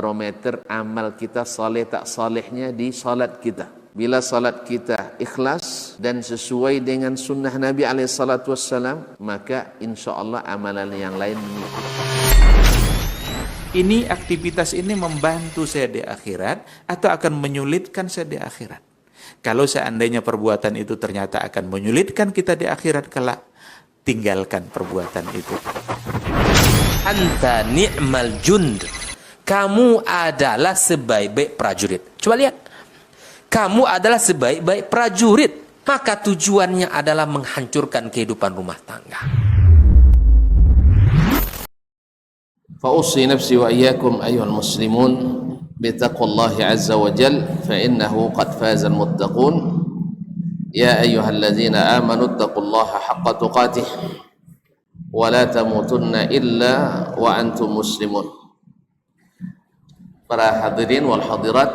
barometer amal kita saleh tak salehnya di salat kita. Bila salat kita ikhlas dan sesuai dengan sunnah Nabi SAW, maka insya Allah amalan yang lain mengikuti. Ini aktivitas ini membantu saya di akhirat atau akan menyulitkan saya di akhirat? Kalau seandainya perbuatan itu ternyata akan menyulitkan kita di akhirat kelak, tinggalkan perbuatan itu. Anta ni'mal jund. Kamu adalah sebaik-baik prajurit. Coba lihat. Kamu adalah sebaik-baik prajurit. Maka tujuannya adalah menghancurkan kehidupan rumah tangga. فأوصي نفسي وإياكم أيها المسلمون بتقوى الله عز وجل فإنه قد فاز المتقون يا أيها الذين آمنوا اتقوا الله حق تقاته ولا تموتن إلا وأنتم مسلمون. Para hadirin wal hadirat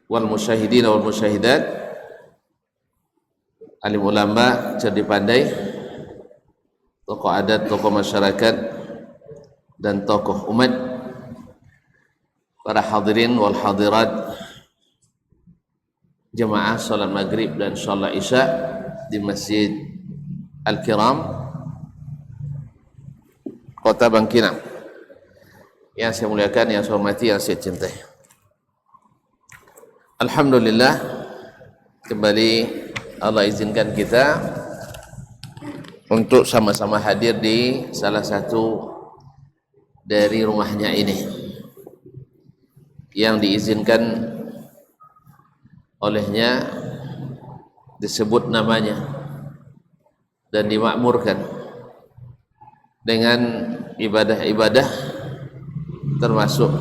wal musyahidin wal musyahidat, alim ulama, cerdik pandai, tokoh adat, tokoh masyarakat, dan tokoh umat, para hadirin wal hadirat, jemaah salat maghrib dan salat isya di Masjid Al-Kiram, Kota Bangkinang, yang saya muliakan, yang saya hormati, yang saya cintai. Alhamdulillah, kembali Allah izinkan kita untuk sama-sama hadir di salah satu dari rumahnya ini yang diizinkan olehnya disebut namanya dan dimakmurkan dengan ibadah-ibadah termasuk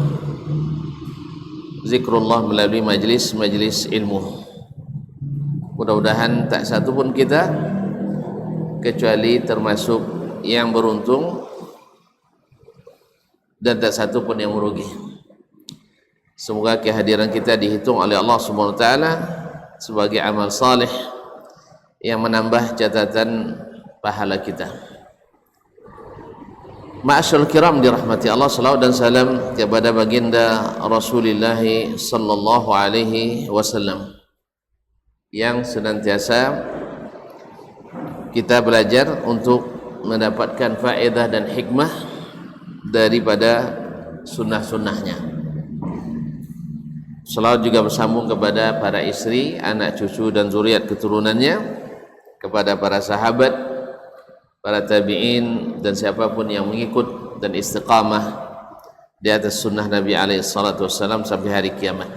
zikrullah melalui majlis-majlis ilmu. Mudah-mudahan tak satu pun kita kecuali termasuk yang beruntung dan tak satu pun yang merugi. Semoga kehadiran kita dihitung oleh Allah Subhanahu wa taala sebagai amal saleh yang menambah catatan pahala kita. Ma'asyarul kiram dirahmati Allah, salawat dan salam kepada baginda Rasulullah sallallahu alaihi wasallam yang senantiasa kita belajar untuk mendapatkan faedah dan hikmah daripada sunnah-sunnahnya. Salawat juga bersambung kepada para istri, anak cucu dan zuriat keturunannya, kepada para sahabat, para tabi'in, dan siapapun yang mengikut dan istiqamah di atas sunnah Nabi SAW sampai hari kiamat.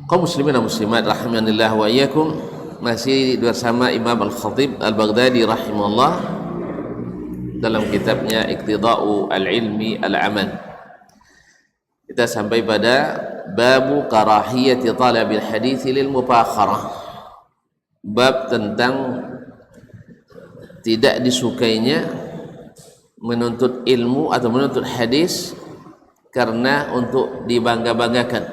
Kaum muslimin dan muslimat rahimanillah wa iyyakum, masih bersama Imam Al-Khatib Al-Baghdadi rahimahullah dalam kitabnya Iqtida'u Al-Ilmi Al-Amal. Kita sampai pada babu karahiyati talabil hadithi lil mufakharah, bab tentang tidak disukainya menuntut ilmu atau menuntut hadis karena untuk dibangga-banggakan,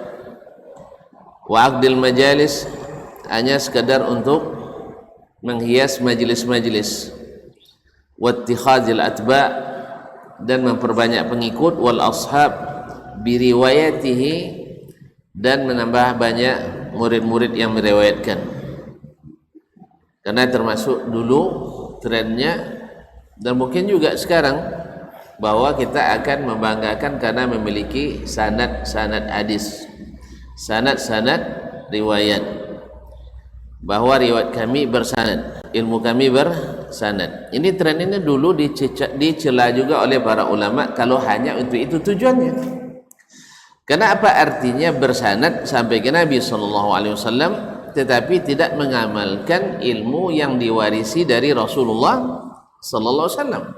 wa aqdil majalis, hanya sekadar untuk menghias majlis-majlis, wattikhazil atba, dan memperbanyak pengikut, wal ashab biriwayatihi, dan menambah banyak murid-murid yang meriwayatkan. Karena termasuk dulu trennya, dan mungkin juga sekarang, bahwa kita akan membanggakan karena memiliki sanad-sanad hadis, sanad-sanad riwayat, bahwa riwayat kami bersanad, ilmu kami bersanad. Ini tren ini dulu dicela juga oleh para ulama kalau hanya untuk itu tujuannya. Karena apa artinya bersanad sampai ke Nabi SAW tetapi tidak mengamalkan ilmu yang diwarisi dari Rasulullah SAW.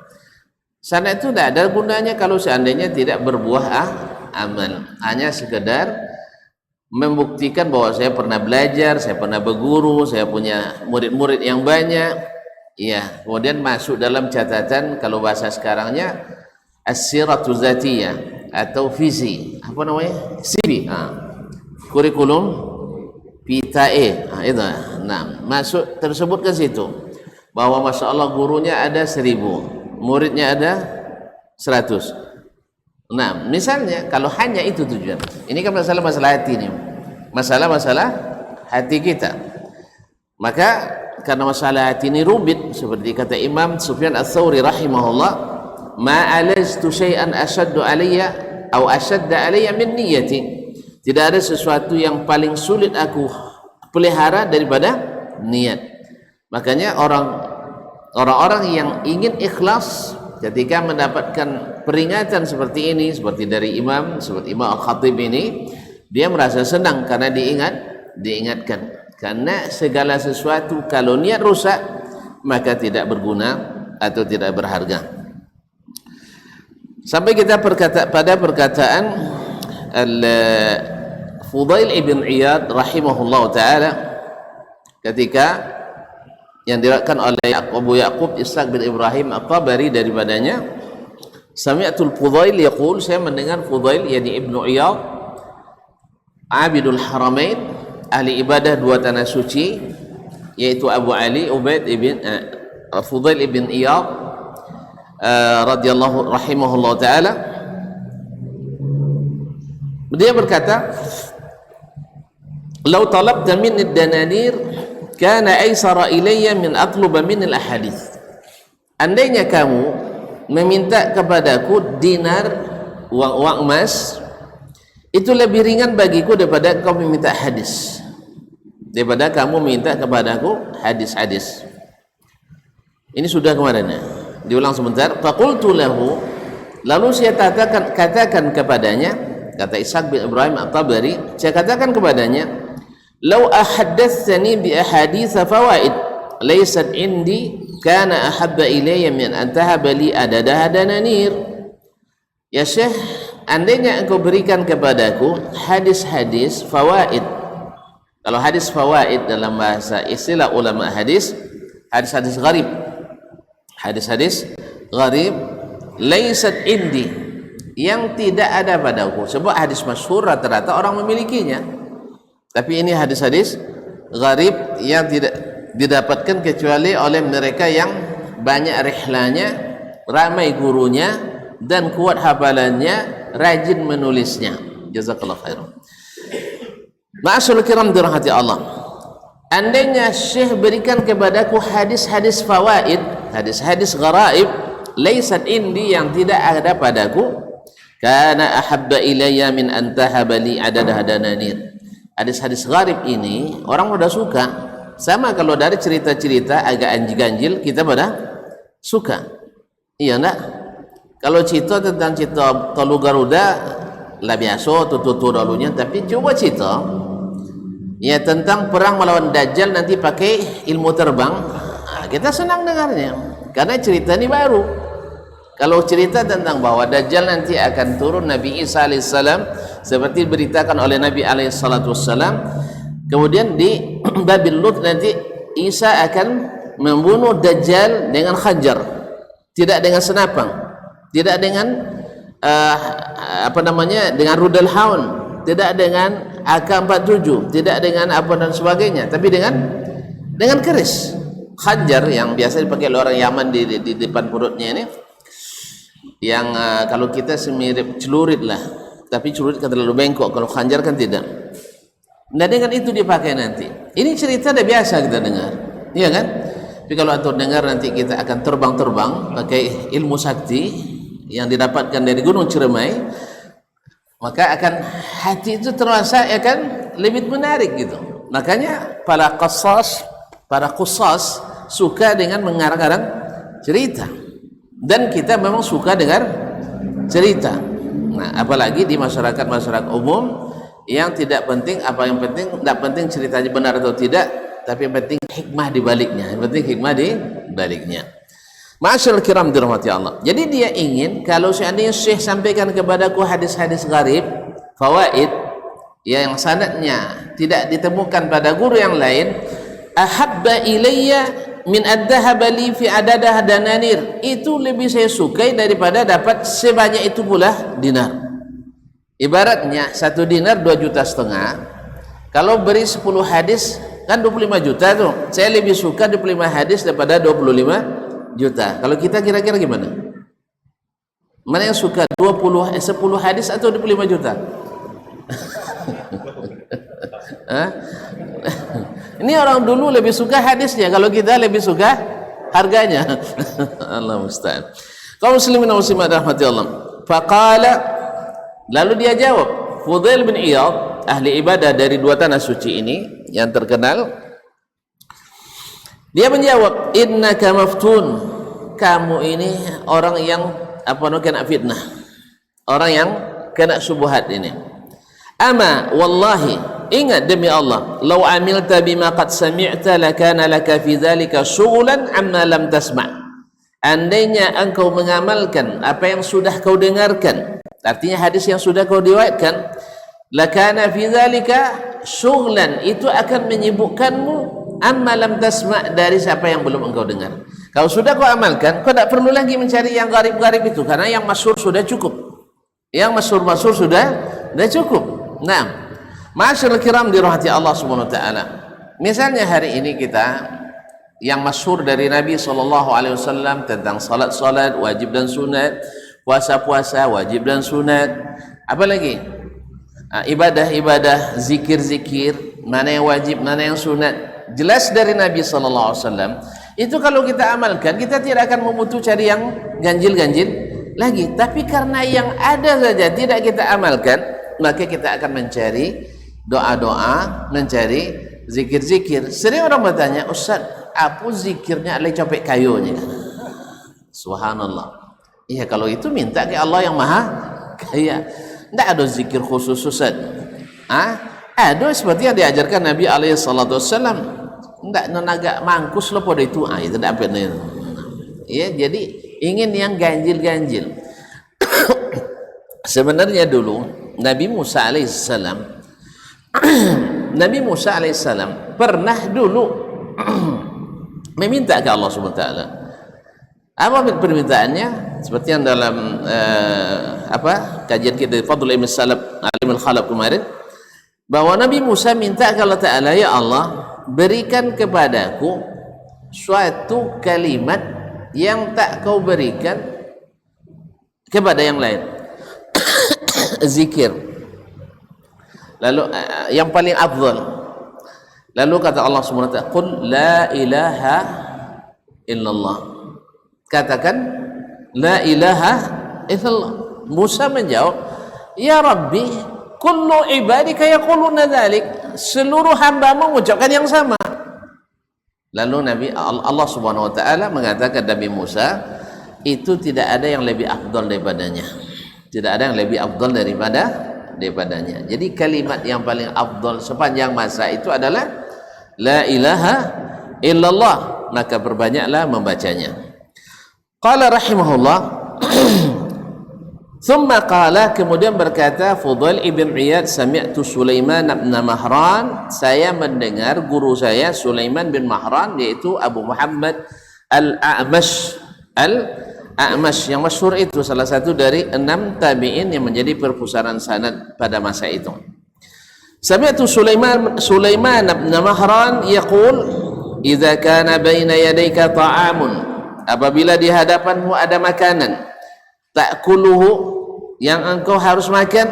Sanad itu tidak ada gunanya kalau seandainya tidak berbuah amal, hanya sekedar membuktikan bahwa saya pernah belajar, saya pernah berguru, saya punya murid-murid yang banyak, ya. Kemudian masuk dalam catatan, kalau bahasa sekarangnya as-siratu zatiyah atau visi, apa namanya, CV, kurikulum vitae, itu. Nah, masuk tersebut ke situ bahwa masya Allah gurunya ada 1000, muridnya ada 100. Nah, misalnya kalau hanya itu tujuan, ini kan masalah hati nih, masalah hati kita. Maka karena masalah hati ini rumit, seperti kata Imam Sufyan Ats-Tsauri rahimahullah, ma alaztu syai'an ashaddu alayya atau ashadda alayya min niyyati. Tidak ada sesuatu yang paling sulit aku pelihara daripada niat. Makanya orang-orang yang ingin ikhlas ketika mendapatkan peringatan seperti ini, seperti dari seperti Imam Al-Khatib ini, dia merasa senang karena diingatkan. Karena segala sesuatu kalau niat rusak maka tidak berguna atau tidak berharga. Sampai kita pada perkataan Fudail ibn Iyad rahimahullah ta'ala ketika yang diriwayatkan oleh Abu Ya'qub Ishaq bin Ibrahim At-Tabari daripadanya, sami'tul Fudail yaqul, saya mendengar Fudail yakni Ibnu Iyad Abidul Haramain, ahli ibadah dua tanah suci, yaitu Abu Ali Ubaid ibn Fudail ibn Iyad radhiyallahu rahimahullah ta'ala, dia berkata, "Lau talabta minni ad-dananir kana aysara ilayya min atluba min al-ahadits." Andainya kamu meminta kepadaku dinar, uang emas, itu lebih ringan bagiku daripada kau meminta hadis, daripada kamu minta kepadaku hadis-hadis. Ini sudah kemarin ya, diulang sebentar. Faqultu lahu, lalu saya katakan kepadanya, kata Ishaq bin Ibrahim At-Tabari, saya katakan kepadanya, "Lau ahaddatsani bi ahadits fawaid laysat indi kana ahabba ilayya min an tahaba li adadaha dananir." Ya Syekh, andainya engkau berikan kepadaku hadis-hadis fawaid. Kalau hadis fawaid dalam bahasa istilah ulama hadis, hadis-hadis gharib. Hadis-hadis gharib laysat indi, yang tidak ada padaku. Sebab hadis masyhur rata-rata orang memilikinya. Tapi ini hadis-hadis gharib yang tidak didapatkan kecuali oleh mereka yang banyak rihlanya, ramai gurunya, dan kuat hafalannya, rajin menulisnya. Jazakallahu khairan. Ma'asyiral kiram dirahmati Allah. Andainya Syekh berikan kepadaku hadis-hadis fawaid, hadis-hadis gharaib, laysat indi, yang tidak ada padaku, kana ahabba ilayya min an tahaba li adadah dananir. Hadis-hadis gharib ini orang pada suka. Sama kalau dari cerita-cerita agak ganjil kita pada suka. Iya enggak? Kalau cerita tentang cerita Tolu Garuda lah biasa tutu dulunya, tapi coba cerita ya tentang perang melawan Dajjal nanti pakai ilmu terbang, kita senang dengarnya karena cerita ini baru. Kalau cerita tentang bahwa Dajjal nanti akan turun Nabi Isa alaihissalam seperti diberitakan oleh Nabi alaihissalam, kemudian di Babil Lut nanti Isa akan membunuh Dajjal dengan khanjar, tidak dengan senapang, tidak dengan dengan rudal haun, tidak dengan AK-47, tidak dengan apa dan sebagainya, tapi dengan keris, khanjar yang biasa dipakai oleh orang Yaman di depan perutnya ini, yang kalau kita semirip celurit lah, tapi celurit kan terlalu bengkok, kalau khanjar kan tidak. Nah dengan itu dipakai nanti. Ini cerita udah biasa kita dengar, iya kan? Tapi kalau antum dengar nanti kita akan terbang-terbang pakai ilmu sakti yang didapatkan dari Gunung Ciremai, maka akan hati itu terasa akan lebih menarik gitu. Makanya para qusas suka dengan mengarang-arang cerita, dan kita memang suka dengar cerita. Nah, apalagi di masyarakat umum yang tidak penting apa yang penting, tidak penting ceritanya benar atau tidak, tapi yang penting hikmah di baliknya. Yang penting hikmah di baliknya. Ma'asyiral kiram dirahmati Allah. Jadi dia ingin kalau seandainya Syekh sampaikan kepadaku hadis-hadis gharib, fawaid yang sanadnya tidak ditemukan pada guru yang lain, ahabba ilayya min ad-dhahaba li fi adadah dananir, itu lebih saya sukai daripada dapat sebanyak itu pula dinar. Ibaratnya 1 dinar 2,5 juta. Kalau beri 10 hadis kan 25 juta tuh. Saya lebih suka 25 hadis daripada 25 juta. Kalau kita kira-kira gimana? Mana yang suka 10 hadis atau 25 juta? Ini orang dulu lebih suka hadisnya, kalau kita lebih suka harganya. Allah musta'an. Kaum muslimin dan muslimat rahmati Allah. Faqala, lalu dia jawab, Fudail bin Iyad, ahli ibadah dari dua tanah suci ini yang terkenal, dia menjawab, innaka maftun, kamu ini orang yang kena fitnah, orang yang kena syubhat ini. Ama wallahi, ingat demi Allah, law amilta bima qad sami'ta lakana laka fi dhalika syughlan amma lam tasma'. Andainya engkau mengamalkan apa yang sudah kau dengarkan, artinya hadis yang sudah kau riwayatkan, lakana fi dhalika syughlan, itu akan menyibukkanmu, amma lam tasma', dari siapa yang belum engkau dengar. Kalau sudah kau amalkan, kau tidak perlu lagi mencari yang garib-garib itu, karena yang masyhur sudah cukup, yang masyhur sudah cukup. Nah, ma'asyiral kiram dirahmati Allah Subhanahu wa taala. Misalnya hari ini kita yang masyhur dari Nabi SAW tentang salat-salat wajib dan sunat, puasa-puasa wajib dan sunat, apa lagi? Ibadah-ibadah, zikir-zikir, mana yang wajib, mana yang sunat, jelas dari Nabi SAW. Itu kalau kita amalkan, kita tidak akan membutuh cari yang ganjil-ganjil lagi. Tapi karena yang ada saja tidak kita amalkan, maka kita akan mencari doa-doa, mencari zikir-zikir. Sering orang bertanya, Ustaz, apa zikirnya adalah copek kayunya? Subhanallah. Iya, kalau itu minta ke Allah yang maha kaya. Tidak ada zikir khusus, Ustaz. Ada seperti yang diajarkan Nabi SAW. Tidak agak mangkus lo pada itu, itu tidak apa nih. Ya, jadi ingin yang ganjil-ganjil. Sebenarnya dulu Nabi Musa alaihissalam pernah dulu meminta ke Allah Subhanahu wa taala. Apa permintaannya? Seperti yang dalam kajian kita Fadlul Ilmi Salaf Alimul Khalaf kemarin, bahwa Nabi Musa minta ke Allah Ta'ala, ya Allah, berikan kepadaku suatu kalimat yang tak kau berikan kepada yang lain. Zikir. Lalu yang paling afdal. Lalu kata Allah Subhanahu wa taala, qul la ilaha illallah. Katakan la ilaha illallah. Musa menjawab, ya Rabbi, kullu ibadika yaquluna dzalik. Seluruh hamba-Mu mengucapkan yang sama. Lalu Allah Subhanahu wa taala mengatakan Nabi Musa, itu tidak ada yang lebih afdal daripadanya. Tidak ada yang lebih afdal daripadanya. Jadi kalimat yang paling afdal sepanjang masa itu adalah la ilaha illallah. Maka perbanyaklah membacanya. Qala rahimahullah, thumma qala, kemudian berkata Fudail ibn Iyad, sami'tu Sulaiman bin Mahran, saya mendengar guru saya Sulaiman bin Mahran, yaitu Abu Muhammad Al-A'mash yang masyhur itu, salah satu dari 6 tabi'in yang menjadi perpustakaan sanad pada masa itu. Sami'tu Sulaiman bin Mahran yaqul, idza kana baina yadayka ta'amun, apabila di hadapanmu ada makanan, ta'kuluhu, yang engkau harus makan,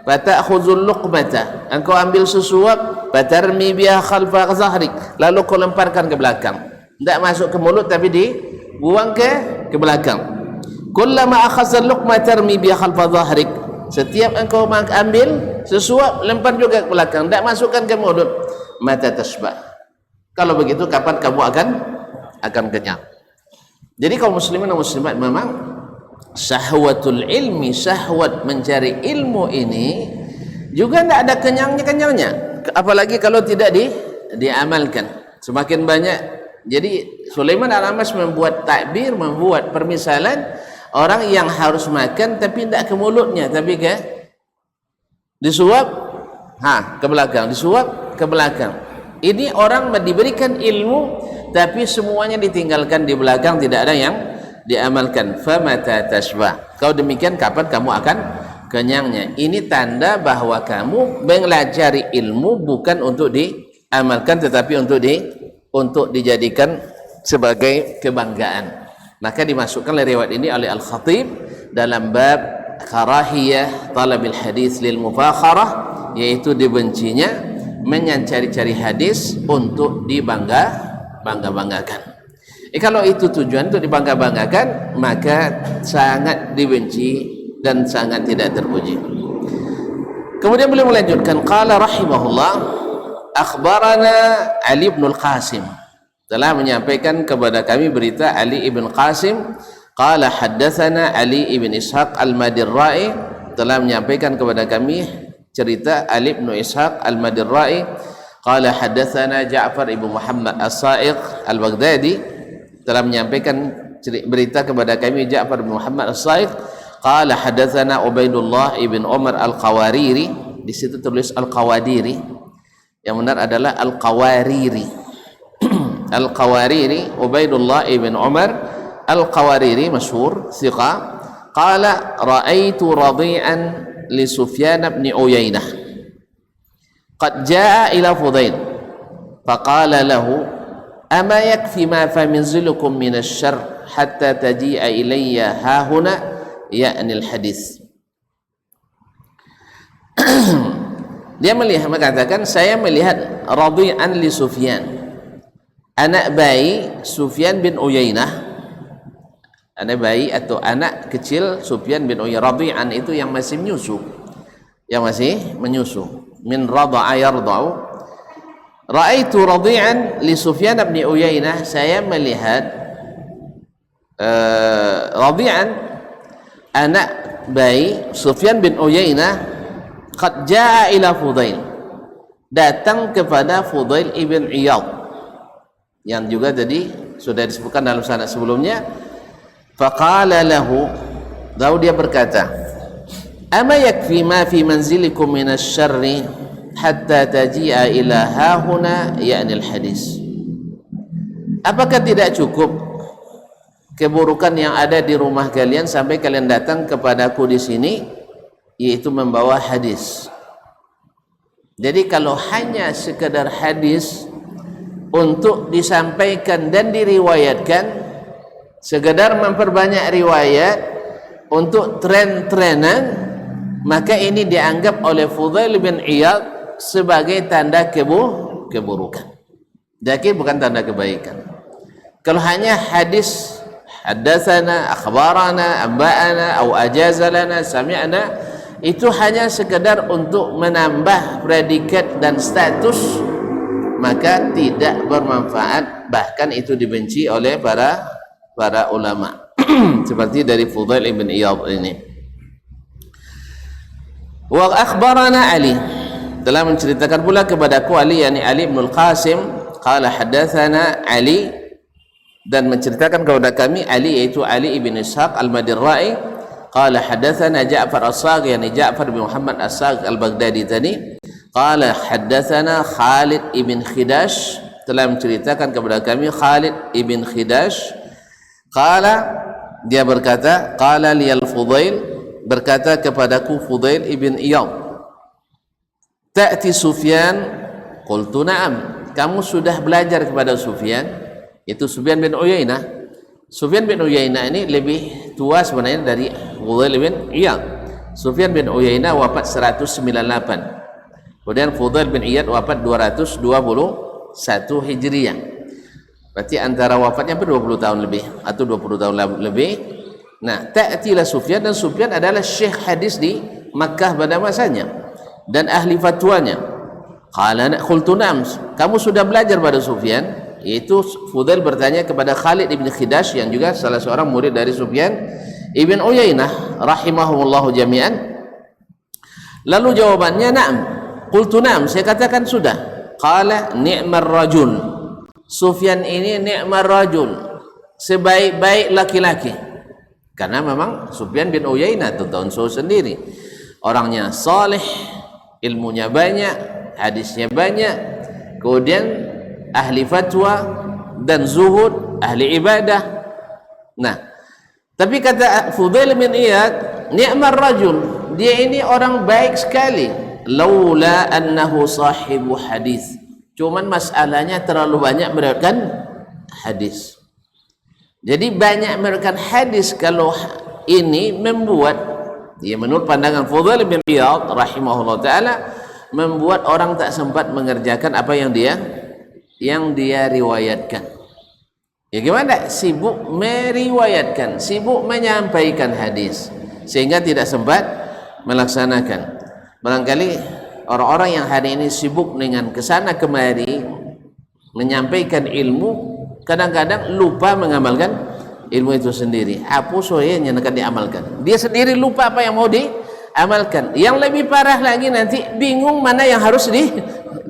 fata'khudhul luqmata, engkau ambil sesuap, fatarmi biha khalfa zahrik, lalu kau lemparkan ke belakang. Tidak masuk ke mulut tapi dibuang ke belakang. Kullama akhadha luqma tarmi biha khalfa zahrik, setiap engkau ambil sesuap, lempar juga ke belakang, tidak masukkan ke mulut. Mata tasbah, kalau begitu kapan kamu akan kenyang? Jadi kaum muslimin dan muslimat, memang syahwatul ilmi, syahwat mencari ilmu ini juga tidak ada kenyangnya, apalagi kalau tidak diamalkan. Semakin banyak. Jadi Sulaiman Al-A'mash membuat takbir, membuat permisalan orang yang harus makan tapi tidak ke mulutnya, tapi ke disuap ke belakang, disuap ke belakang. Ini orang diberikan ilmu tapi semuanya ditinggalkan di belakang, tidak ada yang diamalkan. Famata tasbah, kau demikian kapan kamu akan kenyangnya? Ini tanda bahwa kamu belajar ilmu bukan untuk diamalkan, tetapi untuk dijadikan sebagai kebanggaan. Maka dimasukkan riwayat ini oleh Al-Khatib dalam bab karahiyah talabil hadis lil mufakharah, yaitu dibencinya mencari-cari hadis untuk dibanggakan. Kalau itu tujuan untuk dibangga-banggakan, maka sangat dibenci dan sangat tidak terpuji. Kemudian beliau melanjutkan, qala rahimahullah, akhbarana Ali bin Al-Qasim, telah menyampaikan kepada kami berita Ali ibn Qasim. Qala haddatsana Ali ibn Ishaq Al-Madirra'i, telah menyampaikan kepada kami cerita Ali ibn Ishaq Al-Madirra'i. Qala haddatsana Ja'far ibn Muhammad As-Sa'iq Al-Baghdadi, telah menyampaikan berita kepada kami Ja'far ibn Muhammad As-Sa'iq. Qala haddatsana Ubaidullah ibn Umar Al-Qawariri, di situ tulis Al-Qawadiri, yang benar adalah Al-Qawariri. Al-Qawariri, Ubaidullah ibn Umar Al-Qawariri, masyhur, thiqa. Qala ra'aitu radi'an li Sufyan bin Uyainah qad jaa ila Fudail faqala lahu ama yakfi ma faminzilukum min asy-syarr hatta taji'a ilayya hahuna, ya'ni al-hadis. Dia mengatakan, saya melihat radi'an li Sufyan, anak bayi Sufyan bin Uyainah, anak bayi atau anak kecil Sufyan bin Uyainah. Radi'an itu yang masih menyusu, min rada'a yarda'u. Ra'aitu radi'an li Sufyan bin Uyainah, saya melihat radi'an, anak bayi Sufyan bin Uyainah, qad jaa ila Fudail, datang kepada Fudail ibn Iyad, yang juga tadi sudah disebutkan dalam sanad sebelumnya. Faqala lahu, lalu dia berkata, ama yakfi ma fi manzilikum min asy-syarri hatta taji'a ila hahuna, ya'ni al-hadis. Apakah tidak cukup keburukan yang ada di rumah kalian sampai kalian datang kepadaku di sini, yaitu membawa hadis. Jadi kalau hanya sekedar hadis untuk disampaikan dan diriwayatkan, sekedar memperbanyak riwayat untuk tren-trenan, maka ini dianggap oleh Fudail bin Iyad sebagai tanda keburukan. Jadi bukan tanda kebaikan. Kalau hanya hadis haddatsana, akhbarana, amba'ana, atau ajazalana, sami'na, itu hanya sekedar untuk menambah predikat dan status, maka tidak bermanfaat, bahkan itu dibenci oleh para ulama. Seperti dari Fudail ibn Iyad ini. Wa akhbarana Ali, telah menceritakan pula kepadaku Ali, yakni Ali bin Al-Qasim. Qala haddatsana Ali, dan menceritakan kepada kami Ali, yaitu Ali ibn Ishaq Al-Madirra'i. Qala haddatsana Ja'far As-Saqi, yakni Ja'far bin Muhammad As-Saqi Al-Baghdadi tadi. Qala haddatsana Khalid ibn Khidash, telah menceritakan kepada kami Khalid ibn Khidash. Qala, dia berkata, qala liyal Fudail, berkata kepadaku Fudail ibn Iyad, ta'ti Sufyan, qultu na'am, kamu sudah belajar kepada Sufyan, itu Sufyan bin Uyainah. Sufyan bin Uyainah ini lebih tua sebenarnya dari Fudail bin Iyad. Sufyan bin Uyainah wafat 198, kemudian Fudail bin Iyad wafat 221 Hijriah. Berarti antara wafatnya 20 tahun lebih atau 20 tahun lebih. Nah, ta'tilah Sufyan, dan Sufyan adalah syekh hadis di Makkah pada masanya dan ahli fatwanya. Qala qultu na'am, kamu sudah belajar pada Sufyan, yaitu Fudail bertanya kepada Khalid ibn Khidash, yang juga salah seorang murid dari Sufyan ibn Uyainah rahimahumullahu jami'an. Lalu jawabannya na'am. Qultu na'am, saya katakan sudah. Qala ni'mar rajul, Sufyan ini ni'mar rajul, sebaik-baik laki-laki. Karena memang Sufyan bin Uyainah itu tahun sendiri, orangnya saleh, ilmunya banyak, hadisnya banyak, kemudian ahli fatwa dan zuhud, ahli ibadah. Nah, tapi kata Fudail bin Iyad, ni'mar rajul, dia ini orang baik sekali, laula annahu sahibu hadis, cuman masalahnya terlalu banyak meriwayatkan hadis. Jadi banyak meriwayatkan hadis, kalau ini membuat, ya menurut pandangan Fudail bin Iyad rahimahullah taala, membuat orang tak sempat mengerjakan apa yang dia riwayatkan. Ya gimana? Sibuk meriwayatkan, sibuk menyampaikan hadis, sehingga tidak sempat melaksanakan. Barangkali orang-orang yang hari ini sibuk dengan kesana kemari menyampaikan ilmu, kadang-kadang lupa mengamalkan ilmu itu sendiri. Apa soalnya yang akan diamalkan? Dia sendiri lupa apa yang mau diamalkan. Yang lebih parah lagi, nanti bingung mana yang harus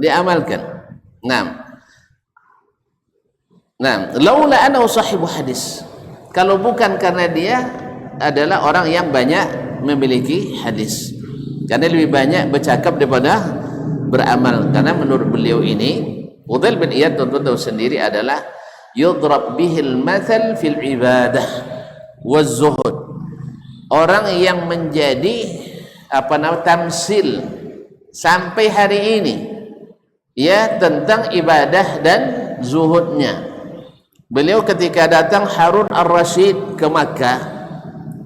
diamalkan. Laula ana sahibu hadis. Kalau bukan karena dia adalah orang yang banyak memiliki hadis. Karena lebih banyak bercakap daripada beramal. Karena menurut beliau ini, Fudail bin Iyad tentu tahu sendiri, adalah yudrab bihil mathal fil ibadah waz zuhud. Orang yang menjadi tamsil sampai hari ini ya tentang ibadah dan zuhudnya. Beliau ketika datang Harun ar-Rasyid ke Makkah,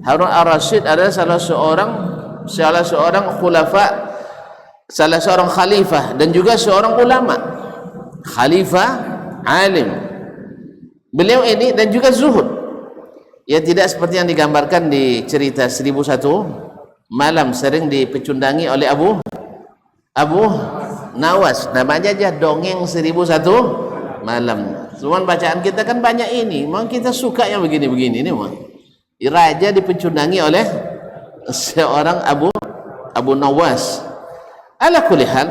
Harun ar-Rasyid adalah salah seorang khulafa, salah seorang khalifah dan juga seorang ulama, khalifah alim. Beliau ini dan juga zuhud, ya tidak seperti yang digambarkan di cerita 1001 malam sering dipecundangi oleh Abu Nawas. Namanya aja dongeng 1001 malam. Cuman bacaan kita kan banyak ini, memang kita suka yang begini-begini ini mah. Raja dipecundangi oleh seorang Abu Nawas. Ala kulli hal,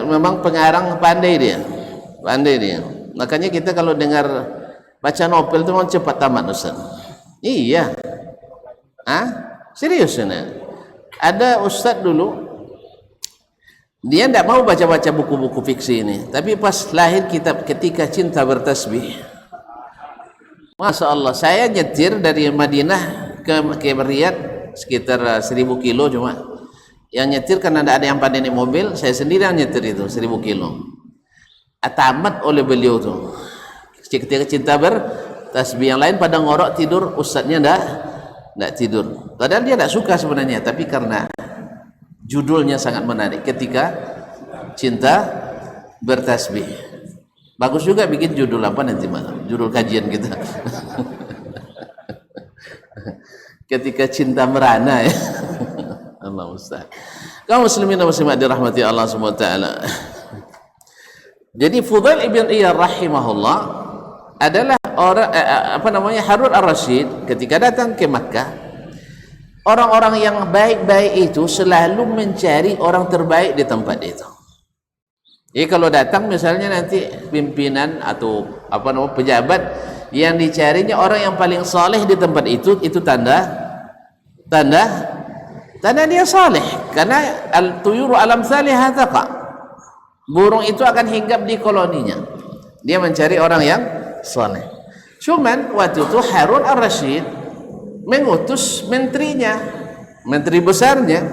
memang pengarang pandai dia. Makanya kita kalau dengar baca novel itu memang cepat tamat, Ustaz. Iya. Serius ini. Ada Ustaz dulu, dia tidak mau baca-baca buku-buku fiksi ini, tapi pas lahir kitab Ketika Cinta Bertasbih, Masya Allah, saya nyetir dari Madinah ke Riyadh sekitar 1000 kilo, cuma yang nyetir karena tidak ada yang pandai naik mobil, saya sendiri yang nyetir itu 1000 kilo. Tamat oleh beliau tuh Ketika Cinta Bertasbih. Yang lain pada ngorok tidur, ustadznya tidak tidur, padahal dia tidak suka sebenarnya, tapi karena judulnya sangat menarik, Ketika Cinta Bertasbih. Bagus juga bikin judul apa nanti malam, judul kajian kita. Ketika Cinta Merana ya. Allah Ustaz. Kaum muslimin dan muslimat dirahmati Allah Subhanahu wa taala. Jadi Fudail ibn Iyad rahimahullah adalah orang Harun ar-Rasyid ketika datang ke Makkah. Orang-orang yang baik-baik itu selalu mencari orang terbaik di tempat itu. Jadi kalau datang misalnya nanti pimpinan atau pejabat, yang dicarinya orang yang paling saleh di tempat itu tanda dia saleh. Karena al-tuyuru alam salihah taqa. Burung itu akan hinggap di koloninya. Dia mencari orang yang saleh. Cuman waktu itu Harun ar-Rasyid mengutus menterinya, menteri besarnya,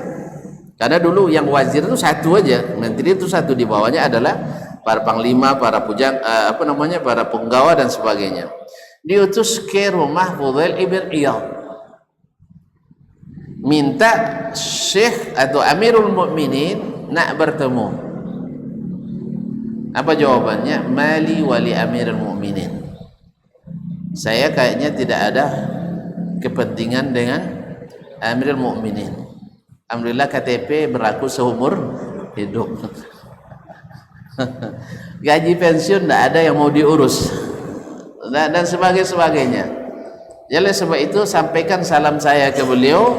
karena dulu yang wazir itu satu aja, menteri itu satu, di bawahnya adalah para panglima, para para penggawa dan sebagainya. Diutus ke rumah Fudail ibn Iyad, minta Syekh atau Amirul Mukminin nak bertemu. Apa jawabannya? Mali wali Amirul Mukminin, saya kayaknya tidak ada kepentingan dengan Amirul Mukminin. Alhamdulillah KTP berlaku seumur hidup. Gaji pensiun tidak ada yang mau diurus dan sebagainya. Jadi sebab itu sampaikan salam saya ke beliau.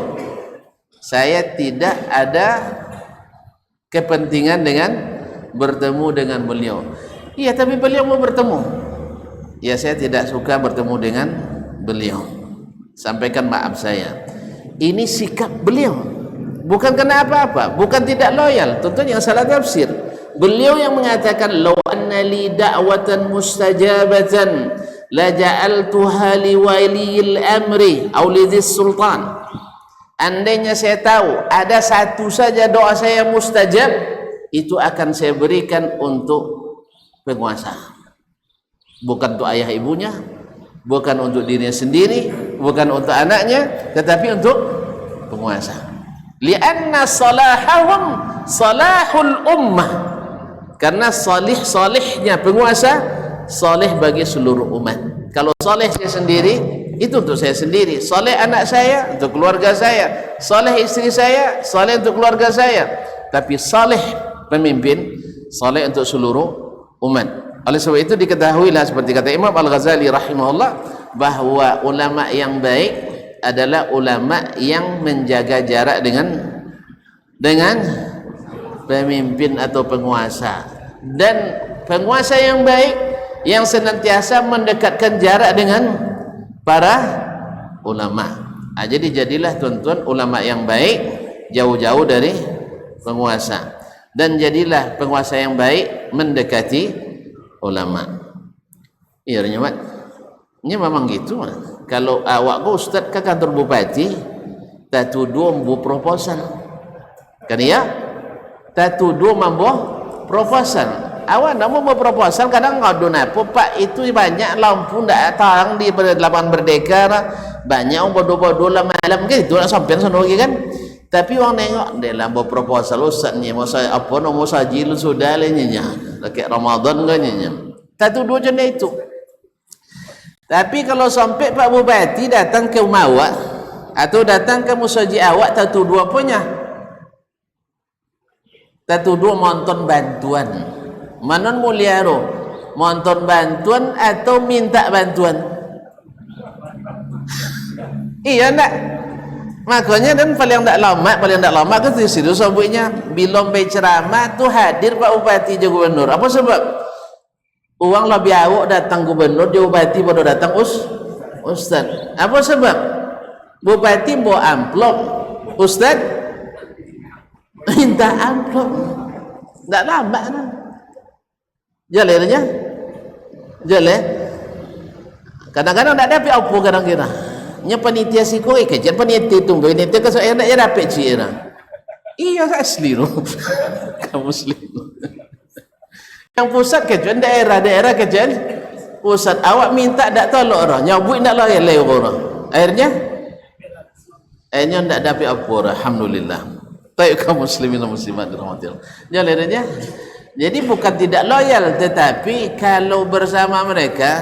Saya tidak ada kepentingan dengan bertemu dengan beliau. Iya, tapi beliau mau bertemu. Ya, saya tidak suka bertemu dengan beliau. Sampaikan maaf saya. Ini sikap beliau, bukan kena apa-apa, bukan tidak loyal. Tentunya yang salah tafsir. Beliau yang mengatakan, "Law anna li da'watan mustajabatan la ja'altuha li waliyil amri aw li dhis sultan." Andainya saya tahu ada satu saja doa saya mustajab, itu akan saya berikan untuk penguasa. Bukan untuk ayah ibunya, bukan untuk dirinya sendiri, bukan untuk anaknya, tetapi untuk penguasa. Lianna salahahum salahul ummah, karena salihnya penguasa salih bagi seluruh umat. Kalau salih saya sendiri, itu untuk saya sendiri. Salih anak saya, untuk keluarga saya. Salih istri saya, salih untuk keluarga saya. Tapi salih pemimpin, salih untuk seluruh umat. Oleh sebab itu diketahuilah, seperti kata Imam Al-Ghazali rahimahullah, bahwa ulama yang baik adalah ulama yang menjaga jarak dengan pemimpin atau penguasa, dan penguasa yang baik yang senantiasa mendekatkan jarak dengan para ulama. Jadi jadilah tuan-tuan ulama yang baik, jauh-jauh dari penguasa, dan jadilah penguasa yang baik mendekati ulama. Iya nyamat. Ini memang gitu. Kalau awak ko ustaz ke kantor bupati, tatudu mambu proposal. Kan ya? Tatudu mambu proposal. Awak nak mau proposal kadang ngadu napo pak itu banyak lampu ndak terang di lapangan Merdeka, banyak orang bodoh-bodoh lah malam gitu nak sampai sana kan. Tapi orang nengok dia lampu proposal ustaz ni mau saya apa mau saji lu sudah lainnya dekat Ramadan kan nya. Tatudu macam itu. Tapi kalau sampai Pak Bupati datang ke rumah awak atau datang ke musaji awak, tatudu apanya? Tatudu monton bantuan. Manon muliaro monton bantuan atau minta bantuan? Iya ndak? Makanya dan paling tak lama ke situ sambunya bila berceramah tu hadir Pak Bupati je gubernur. Apa sebab? Uang lebih awak datang gubernur, je bupati baru datang ustaz. Apa sebab? Bupati bawa amplop, ustaz minta amplop. Tak lambat dah. Jalannya jalan kadang-kadang tak dapat apa kadang-kadang nya panitia siko kejar panitia tunggu panitia ke saya nak dapat cira iya asli tu kaum muslim yang pusat kejar daerah kejar pusat awak minta tak tolak orang nyabut nak layan lewat orang akhirnya tak dapat apa alhamdulillah. Baik kaum muslimin dan muslimat dirahmatillah. Jalannya jadi bukan tidak loyal, tetapi kalau bersama mereka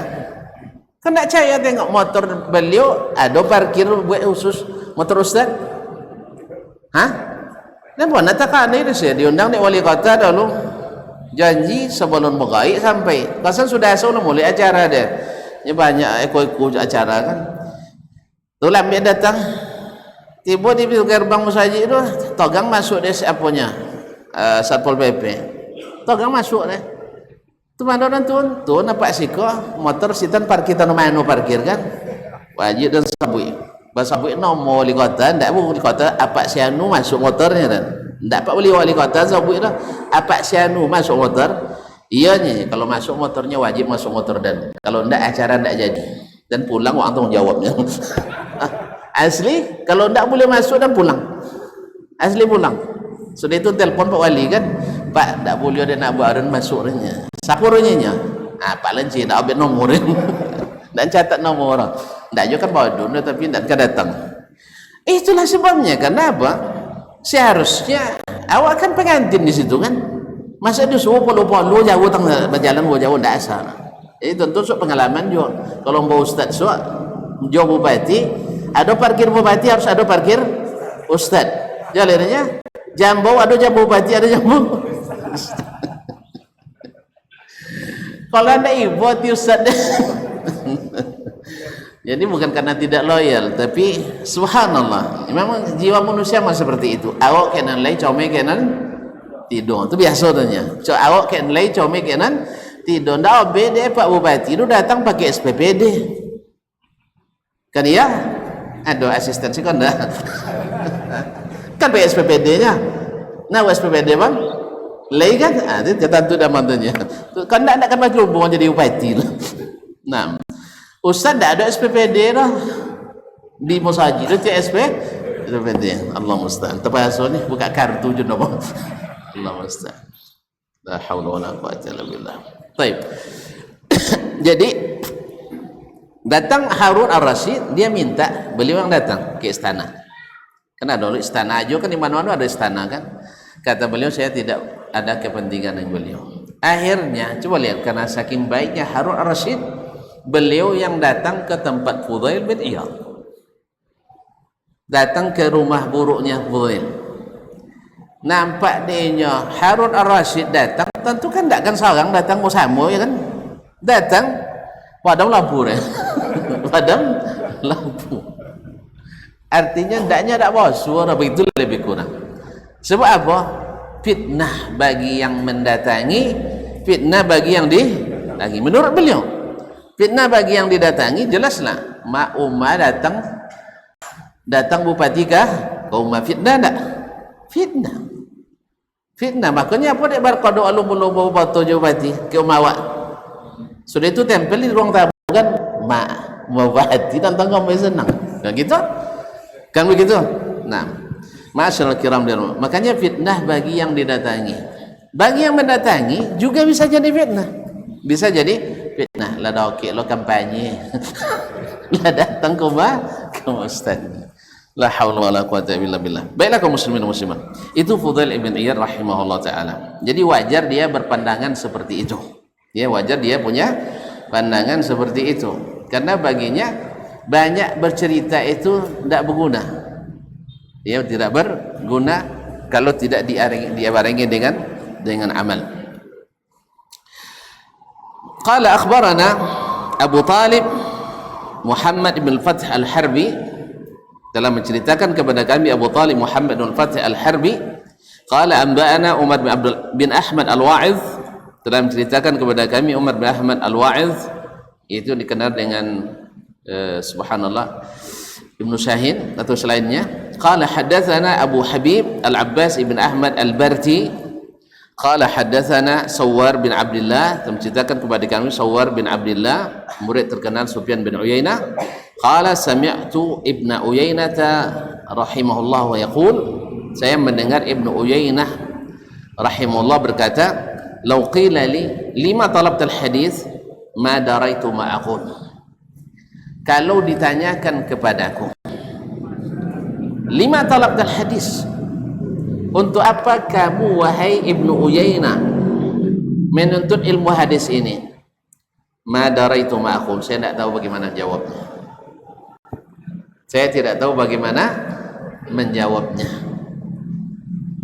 kan tak percaya tengok motor beliau ada parkir buat khusus motor ustaz. Hah? Kenapa nak takkan ni saya diundang ni wali kota dulu janji sebelum bergaik sampai kasan sudah asal mulai acara dia ni banyak ikut acara kan tu lambat datang tiba di gerbang musajid tu togang masuk dia siapanya Satpol PP togang masuk deh. Tu mana orang tu nampak siko motor sitan parkir tanah mano parkir kan. Wajib dan sabui. Basabui nomor wali kota, ndak wali kota apa sianu masuk motornya dan. Ndak pak wali kota sabui dah. Apa sianu masuk motor. Iyanya kalau masuk motornya wajib masuk motor dan kalau ndak acara ndak jadi. Dan pulang orang tanggung jawabnya. Asli kalau ndak boleh masuk dan pulang. Asli pulang. Sudah itu telpon Pak Wali kan, Pak tak boleh ada nak buat masuknya. Siapa orangnya? Pak Lenci tak ambil nomor dan catat nomor orang. Tak juga kan bodoh tapi tak datang. Itulah sebabnya. Kenapa? Seharusnya awak kan pengantin di situ kan. Masa dia suruh polo-polo jauh tengah berjalan jauh tak asal. Tentu pengalaman juga. Kalau mau ustaz jauh bupati, ada parkir bupati harus ada parkir ustaz. Jalannya jambu ada jambu bupati ada jambu kalau anda ibu ustaz jadi bukan karena tidak loyal tapi subhanallah memang jiwa manusia mah seperti itu awak kenan lay comel kenan tidur itu biasa tanya awak kenan lay comel kenan tidur ndak beda Pak Bupati itu datang pakai SPPD kan ya ada asistensi kan dah kan pakai SPPD-nya. Nah, SPPD bang, lagi kan? Itu tentu dah mantunya. Kan nak kan baju hubungan jadi bupati lah. Nah, ustaz tak ada SPPD lah di Musajid itu SPPD. Allah musta'an. Terpaksa ni buka kartu je nama. Allah musta'an. La haula wala quwwata illa billah. Baik. Jadi Datang Harun Ar-Rasyid, dia minta beliau yang datang ke istana. Karena dulu istana aja kan, di mana-mana ada istana kan. Kata beliau, saya tidak ada kepentingan dengan beliau. Akhirnya coba lihat, karena saking baiknya Harun Ar-Rasyid, beliau yang datang ke tempat Fudail bin Iyad, datang ke rumah buruknya Fudail. Nampak dia Harun Ar-Rasyid datang, tentu kan tidak akan seorang datang bersama, ya kan? Datang padam lampu ya. Padam lampu, artinya ndaknya tak bawa suara, begitu lebih kurang. Sebab apa? Fitnah bagi yang mendatangi, fitnah bagi yang didatangi. Menurut beliau, fitnah bagi yang didatangi jelaslah. Mak Umar datang bupati kah ke rumah, fitnah tak? Fitnah. Makanya apa dia berkado alum-alum bupati ke rumah awak, sudah itu tempel di ruang tamu kan, mak bupati nonton kamu senang kan gitu, kan begitu. Nah, masyaallah kiram di rumah. Makanya fitnah bagi yang didatangi, bagi yang mendatangi juga bisa jadi fitnah. Bisa jadi fitnah. Lah oke lo kampanye. Lah datang ke ustaz. La haula wala quwata illa billah. Baiklah kaum muslimin dan muslimat. Itu Fudail ibn Iyad rahimahullah taala. Jadi wajar dia berpandangan seperti itu. Ya, wajar dia punya pandangan seperti itu. Karena baginya banyak bercerita itu tidak berguna. Ya, tidak berguna kalau tidak dibarengi dengan amal. Qala akhbarana Abu Talib Muhammad bin Fath Al-Harbi, telah menceritakan kepada kami Abu Talib Muhammad bin Fath Al-Harbi. Qala anba'ana Umar bin Ahmad Al-Wa'iz, telah menceritakan kepada kami Umar bin Ahmad Al-Wa'iz, itu dikenal dengan subhanallah Ibnu Syahin atau selainnya. Qala haddatsana Abu Habib Al-Abbas ibn Ahmad Al-Barti, qala haddatsana Sawwar bin Abdullah, telah menceritakan kepada kami Sawwar bin Abdullah, murid terkenal Sufyan bin Uyainah. Qala sami'tu Ibnu Uyainah rahimahullah wa yaqul, saya mendengar Ibnu Uyainah rahimahullah berkata, "Lau qila li lima talabtal hadis ma daraitu ma aqul." Kalau ditanyakan kepadaku, lima talabtal hadis, untuk apa kamu wahai Ibnu Uyainah menuntut ilmu hadis ini? Ma daraitu ma aqul, saya tidak tahu bagaimana jawabnya. Saya tidak tahu bagaimana menjawabnya.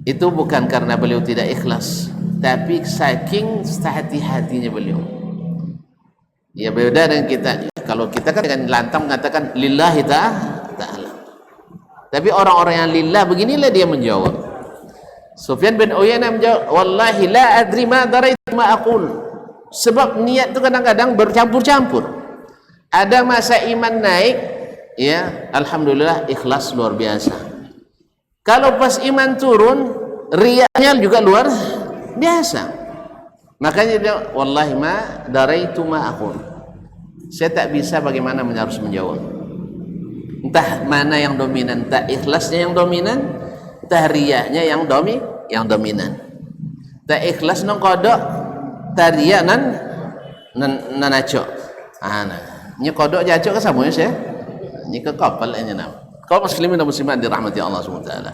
Itu bukan karena beliau tidak ikhlas, tapi saking hati-hatinya beliau. Ya, beda dengan kita. Kalau kita kan dengan lantang mengatakan lillahi ta'ala, tapi orang-orang yang lillah beginilah dia menjawab. Sufyan bin Uyainah menjawab, wallahi la adri ma daraitu ma aqul. Sebab niat itu kadang-kadang bercampur-campur. Ada masa iman naik, ya alhamdulillah ikhlas luar biasa. Kalau pas iman turun, riyanya juga luar biasa. Makanya dia wallahi ma daraitu ma aqul. Saya tak bisa bagaimana harus menjawab. Entah mana yang dominan, entah ikhlasnya yang dominan, entah riyanya yang dominan. Tak ikhlas nang kodok, tariya nan acok. Nya kodok jacok ke sama ya. Nya ke kapal nya nama. Kaum muslimin dan muslimat dirahmati Allah Subhanahu wa taala.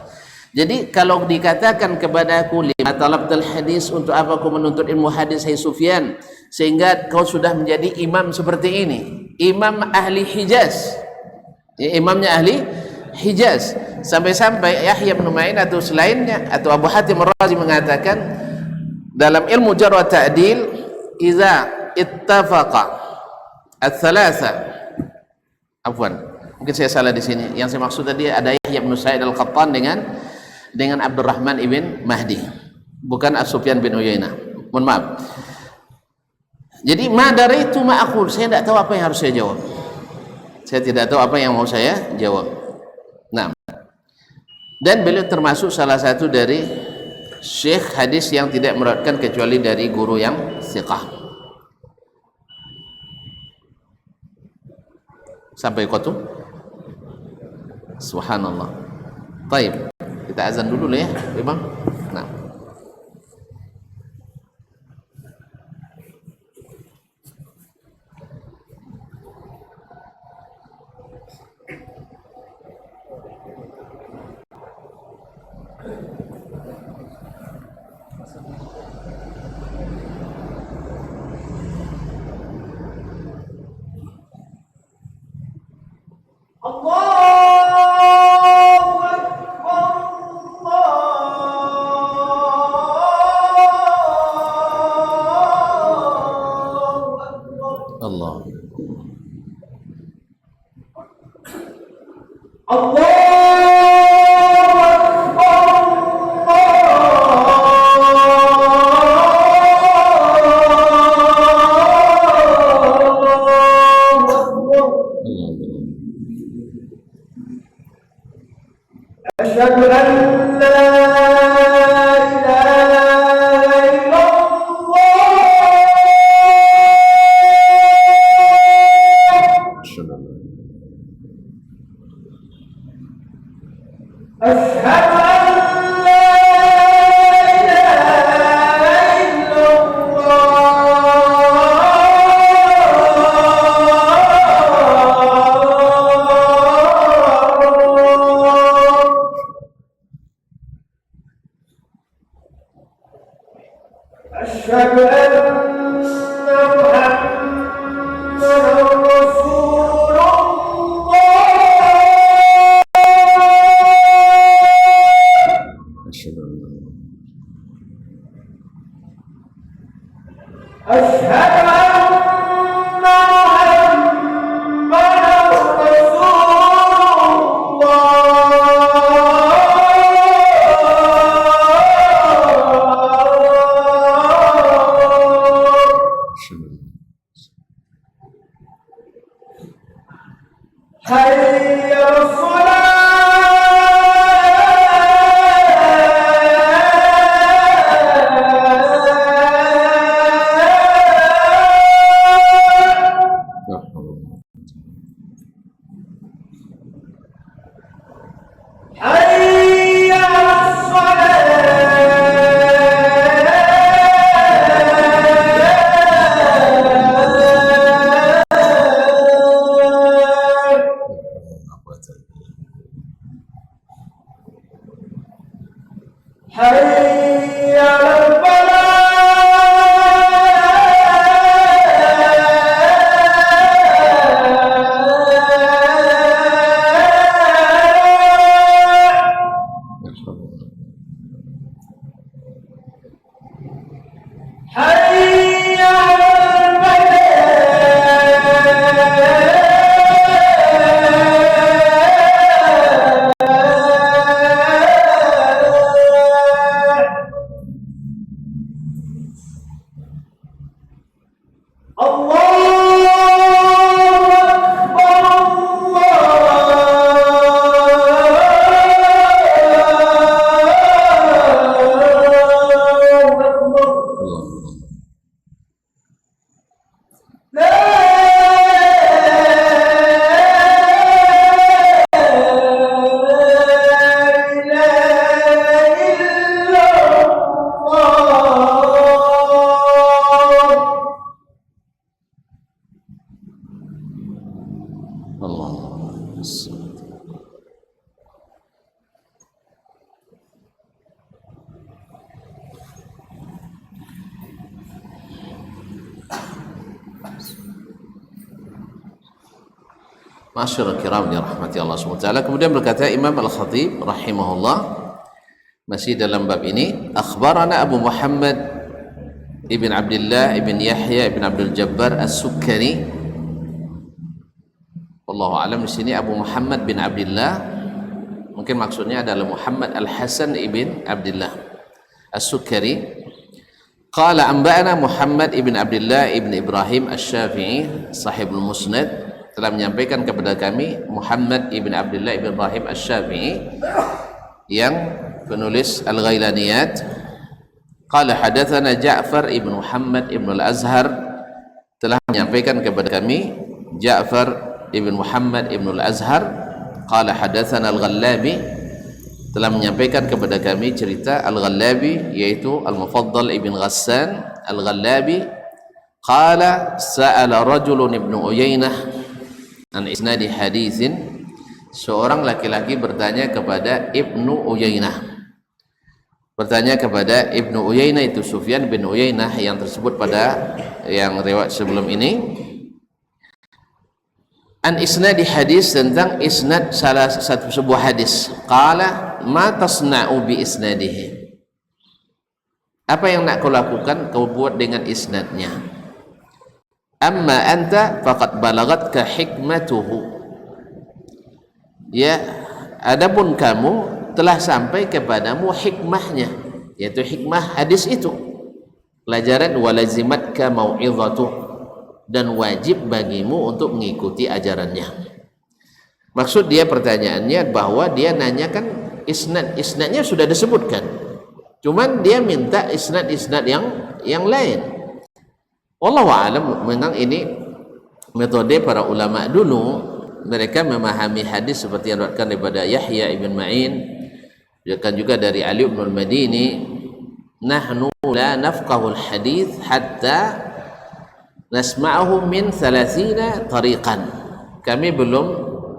Jadi kalau dikatakan kepadaku lima talabtal hadis, untuk apa aku menuntut ilmu hadis hai Sufyan, sehingga kau sudah menjadi imam seperti ini, imam ahli Hijaz, ya, imamnya ahli Hijaz, sampai-sampai Yahya bin Ma'in atau selainnya atau Abu Hatim Ar-Razi mengatakan dalam ilmu jarh wa ta'dil, idza ittafaqa ats-tsalatsa, afwan, mungkin saya salah di sini. Yang saya maksud tadi ada Yahya bin Sa'id Al-Qattan dengan Abdurrahman ibn Mahdi, bukan As-Sufyan bin Uyainah. Mohon maaf. Jadi ma daraitu ma aqul, saya tidak tahu apa yang harus saya jawab. Saya tidak tahu apa yang mau saya jawab. Nah, dan beliau termasuk salah satu dari syekh hadis yang tidak meriwayatkan kecuali dari guru yang thiqah. Sampai kotu. Subhanallah. Baik, kita azan dulu ya, Bang. Nah. Allah. Masyarul kiram dirahmati Allah SWT. Kemudian berkata Imam Al-Khatib rahimahullah masih dalam bab ini, akhbarana Abu Muhammad ibn Abdullah ibn Yahya ibn Abdul Jabbar As-Sukkari. Wallahu alam, di sini Abu Muhammad bin Abdullah, mungkin maksudnya adalah Muhammad Al-Hasan ibn Abdullah As-Sukkari. Qala anba'ana Muhammad ibn Abdullah ibn Ibrahim Asy-Syafi'i sahibul Musnad, telah menyampaikan kepada kami Muhammad ibn Abdullah ibn Ibrahim Asy-Syafi'i yang penulis Al-Ghailaniyat. Qala hadatsana Ja'far ibn Muhammad ibn Al-Azhar, telah menyampaikan kepada kami Ja'far ibn Muhammad ibn Al-Azhar. Qala hadatsana Al-Ghallabi, telah menyampaikan kepada kami cerita Al-Ghallabi, yaitu Al-Mufaddal ibn Ghassan Al-Ghallabi. Qala sa'ala rajulun ibn Uyainah an isnadi haditsin, seorang laki-laki bertanya kepada Ibnu Uyainah, bertanya kepada Ibnu Uyainah, itu Sufyan bin Uyainah yang tersebut pada yang riwayat sebelum ini. An isnadi hadis, tentang isnad salah satu sebuah hadis. Qala ma tasna'u bi isnadihi. Apa yang nak kau lakukan, kau buat dengan isnadnya. Amma anta faqad balagatka hikmatuhu. Ya, adapun kamu telah sampai kepadamu hikmahnya, yaitu hikmah hadis itu. Pelajaran walazimatka mau'izatuh, dan wajib bagimu untuk mengikuti ajarannya. Maksud dia pertanyaannya bahwa dia nanyakan isnadnya sudah disebutkan, cuman dia minta isnad yang lain. Wallahu a'lam. Memang ini metode para ulama dulu. Mereka memahami hadis seperti yang diriwayatkan daripada Yahya ibn Ma'in, juga dari Ali ibn al-Madini, nahnu la nafqahul hadis hatta nasma'ahu min 30 tariqan. Kami belum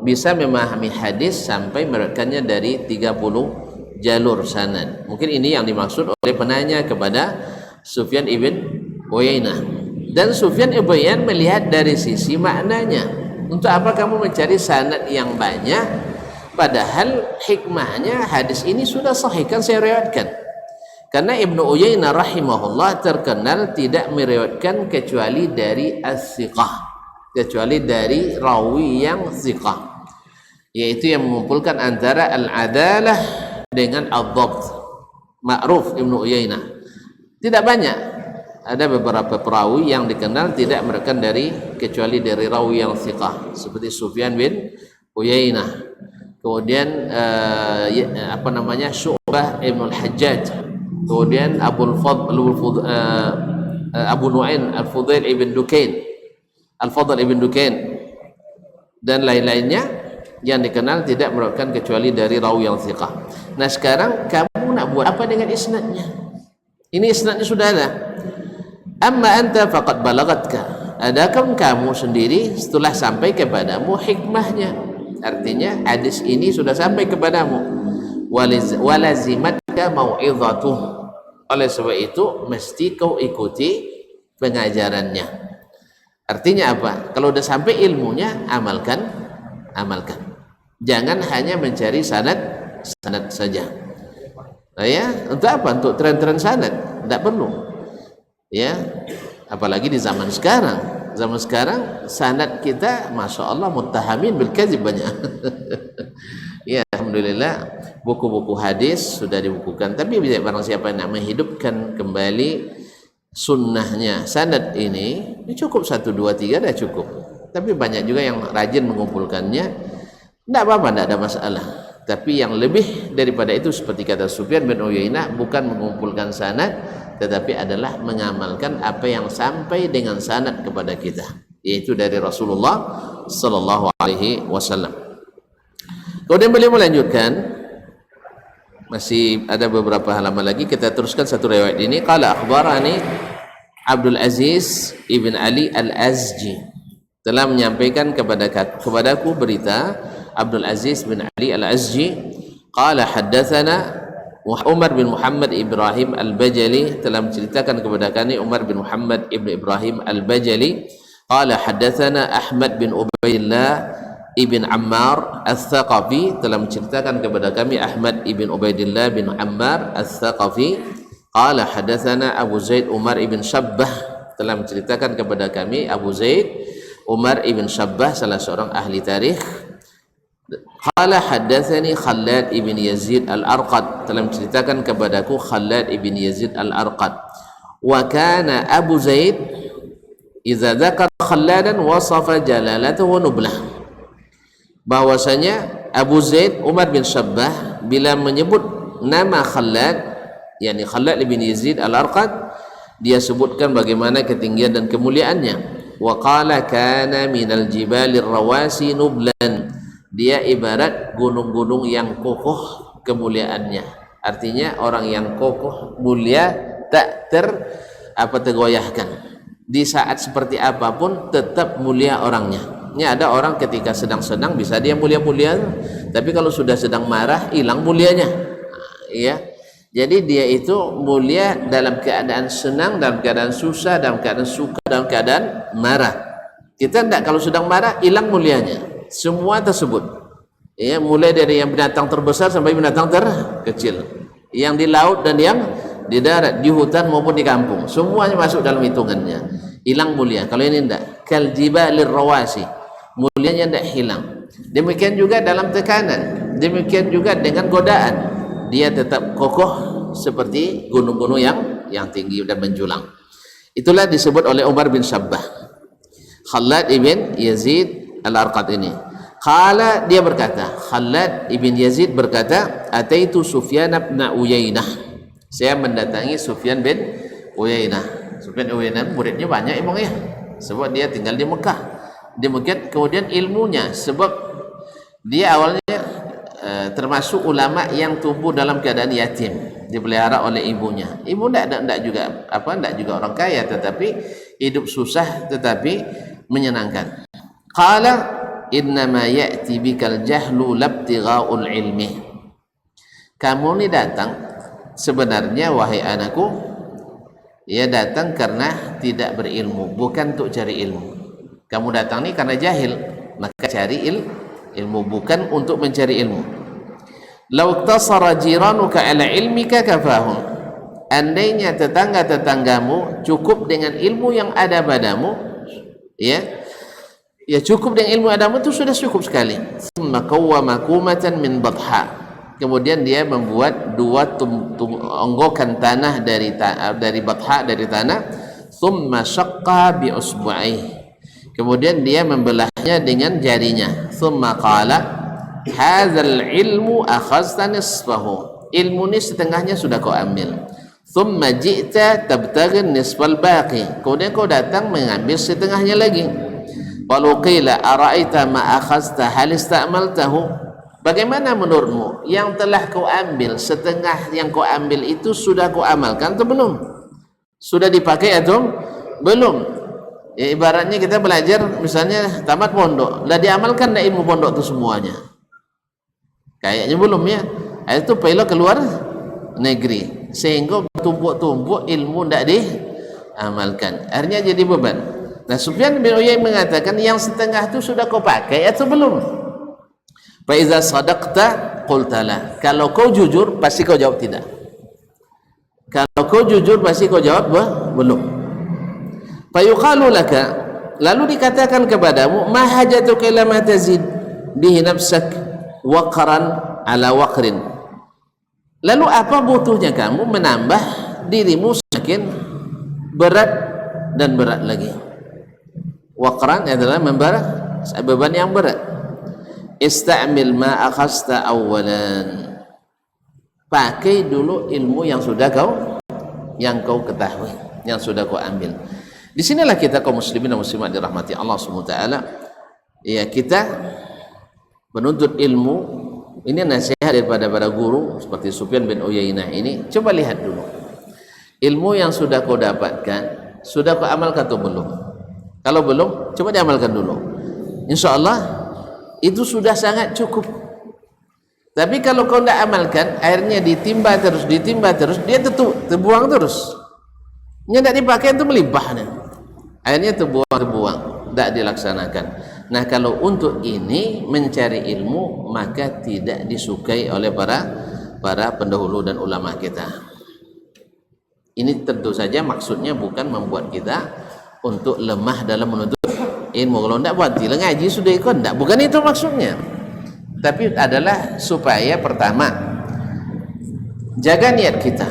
bisa memahami hadis sampai meriwayatkannya dari 30 jalur sanad. Mungkin ini yang dimaksud oleh penanya kepada Sufyan ibn Uyainah. Dan Sufyan ibn Uyainah melihat dari sisi maknanya. Untuk apa kamu mencari sanad yang banyak, padahal hikmahnya hadis ini sudah sahih, kan saya riwayatkan. Karena Ibnu Uyainah rahimahullah terkenal tidak meriwayatkan kecuali dari as-siqah, kecuali dari rawi yang siqah, yaitu yang mengumpulkan antara al-adalah dengan ad-dhabt. Ma'ruf Ibnu Uyainah tidak banyak. Ada beberapa perawi yang dikenal tidak meriwayatkan kecuali dari rawi yang siqah, seperti Sufyan bin Uyainah, kemudian Syu'bah ibn al-Hajjaj, kemudian Abu Nu'ain al-Fudail ibn Dukain, Al-Fadl ibn Dukain, dan lain-lainnya yang dikenal tidak meriwayatkan kecuali dari rawi yang thiqah. Nah, sekarang kamu nak buat apa dengan isnadnya? Ini isnadnya sudah ada. Amma anta faqad balagatka. Adakah kamu sendiri setelah sampai kepadamu hikmahnya? Artinya hadis ini sudah sampai kepadamu. Walazimatka mau'izatuh. Oleh sebab itu mesti kau ikuti pengajarannya. Artinya apa? Kalau udah sampai ilmunya, amalkan. Jangan hanya mencari sanad saja. Nah, ya, untuk apa? Untuk tren-tren sanad, tidak perlu. Ya, apalagi di zaman sekarang. Zaman sekarang sanad kita, masya Allah, muttahamin bil kadzib banyak. Ya, alhamdulillah, buku-buku hadis sudah dibukukan. Tapi barang siapa yang nak menghidupkan kembali sunnahnya sanad ini cukup 1, 2, 3 dah cukup. Tapi banyak juga yang rajin mengumpulkannya. Tidak apa-apa, tidak ada masalah. Tapi yang lebih daripada itu, seperti kata Sufyan bin Uyainah, bukan mengumpulkan sanad, tetapi adalah mengamalkan apa yang sampai dengan sanad kepada kita, yaitu dari Rasulullah sallallahu alaihi wasallam. Kemudian beliau melanjutkan, masih ada beberapa halaman lagi, kita teruskan satu riwayat ini. Qala akhbarani Abdul Aziz ibn Ali al-Azji, telah menyampaikan kepadaku berita Abdul Aziz bin Ali al-Azji. Qala haddatsana Umar bin Muhammad Ibrahim al-Bajali, telah menceritakan kepada kami Umar bin Muhammad ibn Ibrahim al-Bajali. Qala haddatsana Ahmad bin Ubaidillah ibn Ammar al-Thaqafi, telah menceritakan kepada kami Ahmad ibn Ubaidillah bin Ammar al-Thaqafi. Qala haddatsana Abu Zaid Umar ibn Shabbah, telah menceritakan kepada kami Abu Zaid Umar ibn Shabbah, salah seorang ahli tarikh. Qala haddatsani Khallad ibn Yazid al-Arqad, telah menceritakan kepadaku Khallad ibn Yazid al-Arqad. Wa kana Abu Zaid idza dzakara Khalladan wasafa jalalatahu wa nublah. Bahwasanya Abu Zaid Umar bin Shabbah bila menyebut nama Khallad, yakni Khallad ibn Yazid al-Arqad, dia sebutkan bagaimana ketinggian dan kemuliaannya. Wa qala kana minal jibalir rawasi nublan, dia ibarat gunung-gunung yang kokoh kemuliaannya. Artinya orang yang kokoh mulia, tak tergoyahkan. Di saat seperti apapun tetap mulia orangnya. Ini ada orang ketika sedang-sedang bisa dia mulia-mulia, tapi kalau sudah sedang marah hilang mulianya. Ya. Jadi dia itu mulia dalam keadaan senang, dalam keadaan susah, dalam keadaan suka, dalam keadaan marah. Kita tidak, kalau sedang marah hilang mulianya. Semua tersebut, ya, mulai dari yang binatang terbesar sampai binatang terkecil, yang di laut dan yang di darat, di hutan maupun di kampung, semuanya masuk dalam hitungannya. Hilang mulia. Kalau ini tidak, kal jibalir rawasi, mulianya tidak hilang. Demikian juga dalam tekanan, demikian juga dengan godaan, dia tetap kokoh seperti gunung-gunung yang tinggi dan menjulang. Itulah disebut oleh Umar bin Sabbah. Khalad ibn Yazid al-Arqad ini, qala, dia berkata, Khalad ibn Yazid berkata, ataitu Sufyan bin Uyainah, saya mendatangi Sufyan bin Uyainah. Sufyan bin Uyainah muridnya banyak emang ya, sebab dia tinggal di Mekah. Demikian kemudian ilmunya, sebab dia awalnya termasuk ulama yang tumbuh dalam keadaan yatim, dipelihara oleh ibunya. Ibu tidak juga orang kaya, tetapi hidup susah tetapi menyenangkan. Qala innama ya'ti bikal jahlu labtigha'ul ilmi. Kamu ini datang sebenarnya, wahai anakku, ya datang karena tidak berilmu, bukan untuk cari ilmu. Kamu datang ini karena jahil, maka cari ilmu, bukan untuk mencari ilmu. Law iktasara jiranuka ala ilmika kafahum. Andainya tetangga-tetanggamu cukup dengan ilmu yang ada padamu, ya cukup dengan ilmu adamu itu sudah cukup sekali. Thumma qawwama qumatan min badha. Kemudian dia membuat dua onggokan tanah dari badha, dari tanah. Thumma shaqqa bi usbu'aihi. Kemudian dia membelahnya dengan jarinya. Thumma qala hadzal ilmu akhadhta nisfahu. Ilmu ini setengahnya sudah kau ambil. Thumma ji'ta tabtaghi nisfal baqi. Kemudian kau datang mengambil setengahnya lagi. Walau qila ara'aita ma akhadhta hal ista'maltahu. Bagaimana menurutmu yang telah kau ambil, setengah yang kau ambil itu sudah kau amalkan atau belum? Sudah dipakai atau belum? Ya, ibaratnya kita belajar misalnya tamat pondok, lah diamalkan enggak ilmu pondok itu semuanya? Kayaknya belum ya. Itu pelo keluar negeri, sehingga tumpuk-tumpuk ilmu tidak diamalkan, akhirnya jadi beban. Nah, Sufyan bin Uyainah mengatakan yang setengah itu sudah kau pakai atau belum? Fa iza sadaqta qulta la. Kalau kau jujur pasti kau jawab tidak. Kalau kau jujur pasti kau jawab belum. Fa yuqalu laka, lalu dikatakan kepadamu, ma hajatuka ila ma tazid bihi nafsak waqran ala waqrin. Lalu apa butuhnya kamu menambah dirimu semakin berat dan berat lagi? Waqran adalah memberat beban yang berat. Ista'mil ma akhasta awalan. Pakai dulu ilmu yang sudah kau ketahui, yang sudah kau ambil. Di sinilah kita kaum muslimin dan muslimat dirahmati Allah Subhanahu wa taala. Ya, kita menuntut ilmu ini nasihat daripada para guru seperti Sufyan bin Uyainah ini. Coba lihat dulu. Ilmu yang sudah kau dapatkan, sudah kau amalkan atau belum? Kalau belum, coba diamalkan dulu. Insyaallah itu sudah sangat cukup. Tapi kalau kau tidak amalkan, akhirnya ditimba terus, dia terbuang terus. Yang tidak dipakai itu melimpah, akhirnya terbuang, tidak dilaksanakan. Nah, kalau untuk ini mencari ilmu, maka tidak disukai oleh para pendahulu dan ulama kita. Ini tentu saja maksudnya bukan membuat kita untuk lemah dalam menuntut ilmu. Kalau tidak buat ngaji sudah ikut, tidak, bukan itu maksudnya. Tapi adalah supaya pertama jaga niat kita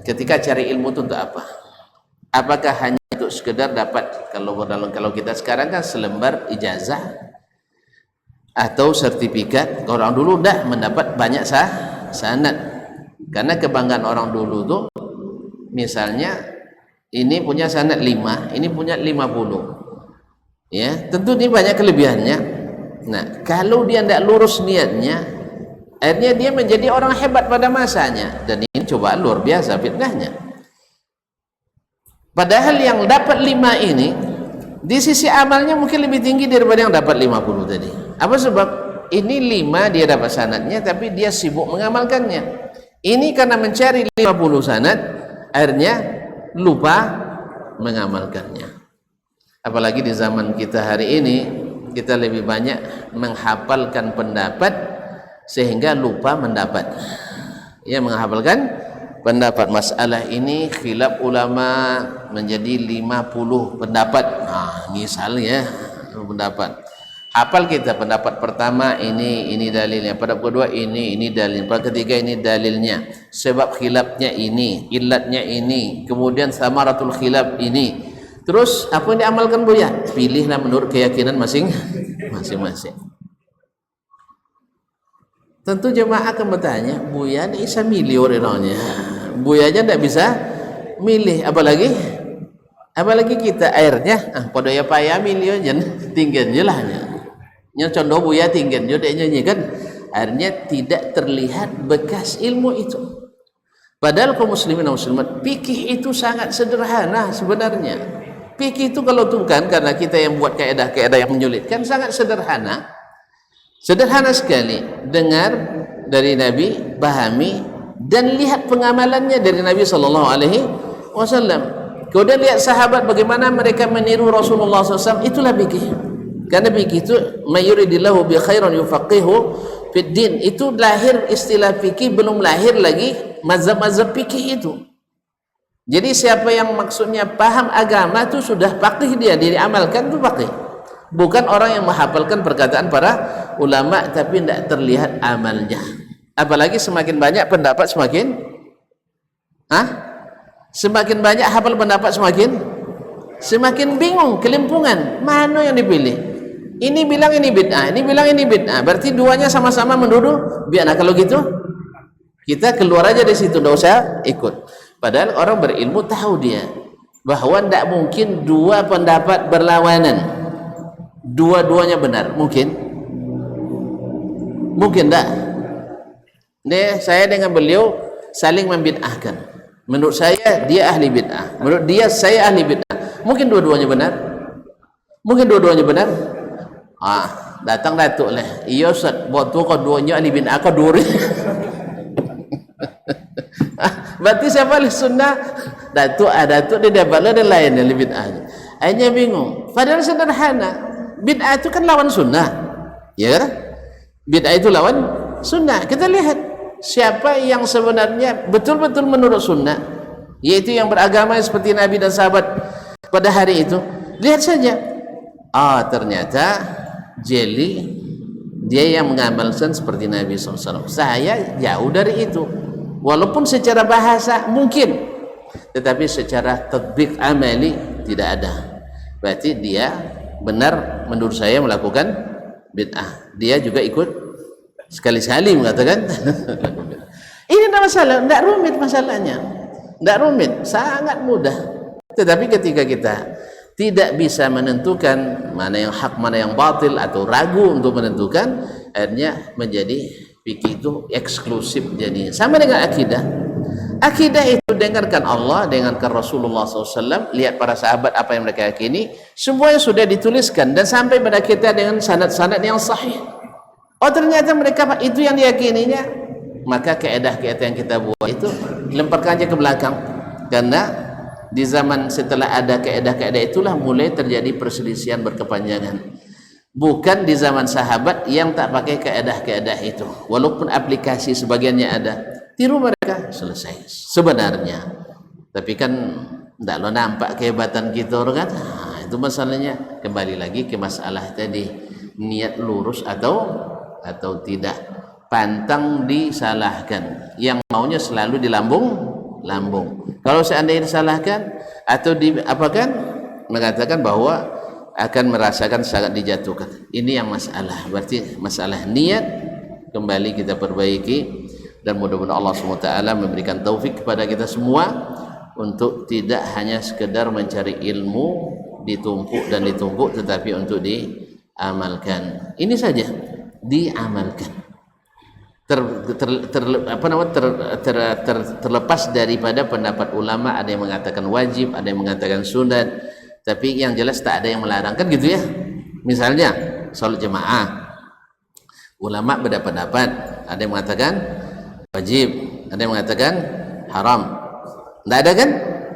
ketika cari ilmu itu untuk apa? Apakah hanya untuk sekedar dapat, kalau kita sekarang kan selembar ijazah atau sertifikat. Orang dulu dah mendapat banyak sanad, karena kebanggaan orang dulu tuh misalnya ini punya sanad 5, ini punya 50, ya tentu ini banyak kelebihannya. Nah, kalau dia tidak lurus niatnya, akhirnya dia menjadi orang hebat pada masanya, dan ini coba luar biasa fitnahnya. Padahal yang dapat 5 ini di sisi amalnya mungkin lebih tinggi daripada yang dapat 50 tadi. Apa sebab? Ini 5 dia dapat sanadnya, tapi dia sibuk mengamalkannya. Ini karena mencari 50 sanad, akhirnya lupa mengamalkannya. apalagi di zaman kita hari ini, kita lebih banyak menghafalkan pendapat sehingga lupa mendapat. Ya, menghafalkan pendapat. Masalah ini khilaf ulama menjadi 50 pendapat. Nah, misalnya pendapat. Hafal kita pendapat pertama ini dalilnya, pendapat kedua ini dalil, pendapat ketiga ini dalilnya, sebab khilafnya ini, illatnya ini, kemudian samaratul khilaf ini. Terus apa yang diamalkan Buya? Pilihlah menurut keyakinan masing-masing. Tentu jemaah akan bertanya, Buya ini bisa milih orangnya. Buya aja tidak bisa milih, apalagi kita airnya pada ya payah milih aja tinggal je lah nya contoh Buya tinggal je dia nyanyi kan, akhirnya tidak terlihat bekas ilmu itu. Padahal kaum muslimin dan muslimat, fikih itu sangat sederhana sebenarnya. Fikih itu kalau bukan karena kita yang buat kaedah-kaedah yang menyulitkan, sangat sederhana sekali. Dengar dari Nabi, pahami, dan lihat pengamalannya dari Nabi Sallallahu Alaihi Wasallam. Kemudian lihat sahabat bagaimana mereka meniru Rasulullah SAW. Itulah fikih. Karena fikih itu mayuridillahu bi khairan yufaqihu fid din. Itu lahir istilah fikih, belum lahir lagi mazhab-mazhab fikih itu. Jadi siapa yang maksudnya paham agama itu sudah faqih, dia diamalkan itu faqih. Bukan orang yang menghafalkan perkataan para ulama tapi tidak terlihat amalnya. Apalagi semakin banyak pendapat semakin banyak hafal pendapat semakin bingung, kelimpungan. Mana yang dipilih? Ini bilang ini bid'ah, ini bilang ini bid'ah. Berarti duanya sama-sama menuduh bid'ah. Kalau gitu kita keluar aja dari situ, tidak usah ikut. Padahal orang berilmu tahu dia bahwa tidak mungkin dua pendapat berlawanan dua-duanya benar. Mungkin tidak. Saya dengan beliau saling membid'ahkan. Menurut saya dia ahli bid'ah, menurut dia saya ahli bid'ah. Mungkin dua-duanya benar. Datang datuk lah. Iya Ustaz, buat tu kau duanya ahli bid'ah, kau duri. Berarti siapa ahli sunnah? Datuk dia dapat ada lain ahli bid'ah. Hanya bingung. Padahal sederhana. Bid'ah itu kan lawan sunnah. Ya kan? Bid'ah itu lawan sunnah. Kita lihat siapa yang sebenarnya betul-betul menurut sunnah, yaitu yang beragama seperti Nabi dan sahabat pada hari itu. Lihat saja, ternyata jeli dia yang mengamalkan seperti Nabi SAW. Saya jauh dari itu, walaupun secara bahasa mungkin, tetapi secara tatbik amali tidak ada. Berarti dia benar menurut saya melakukan bid'ah. Dia juga ikut sekali-sekali mengatakan ini tidak masalah, tidak rumit masalahnya, tidak rumit, sangat mudah. Tetapi ketika kita tidak bisa menentukan mana yang hak, mana yang batil, atau ragu untuk menentukan, akhirnya menjadi fikih itu eksklusif. Jadi sama dengan akidah. Akidah itu dengarkan Allah, dengarkan Rasulullah SAW, lihat para sahabat apa yang mereka yakini, semuanya sudah dituliskan dan sampai pada kita dengan sanad-sanad yang sahih. Ternyata mereka itu yang diyakininya, maka keedah-keedah yang kita buat itu lemparkan aja ke belakang. Karena di zaman setelah ada keedah-keedah itulah mulai terjadi perselisihan berkepanjangan. Bukan di zaman sahabat yang tak pakai keedah-keedah itu, walaupun aplikasi sebagiannya ada, tiru mereka, selesai sebenarnya. Tapi kan tidak lo nampak kehebatan kita orang kan. Itu masalahnya. Kembali lagi ke masalah tadi, niat lurus atau tidak. Pantang disalahkan, yang maunya selalu di lambung. Kalau seandainya disalahkan atau diapakan, mengatakan bahwa akan merasakan sangat dijatuhkan. Ini yang masalah. Berarti masalah niat kembali kita perbaiki, dan mudah-mudahan Allah SWT memberikan taufik kepada kita semua untuk tidak hanya sekedar mencari ilmu ditumpuk, tetapi untuk diamalkan. Ini saja, diamalkan. Terlepas daripada pendapat ulama, ada yang mengatakan wajib, ada yang mengatakan sunat, tapi yang jelas tak ada yang melarang, kan gitu ya. Misalnya salat jemaah, ulama berpendapat, ada yang mengatakan wajib, ada yang mengatakan haram. Tidak ada kan?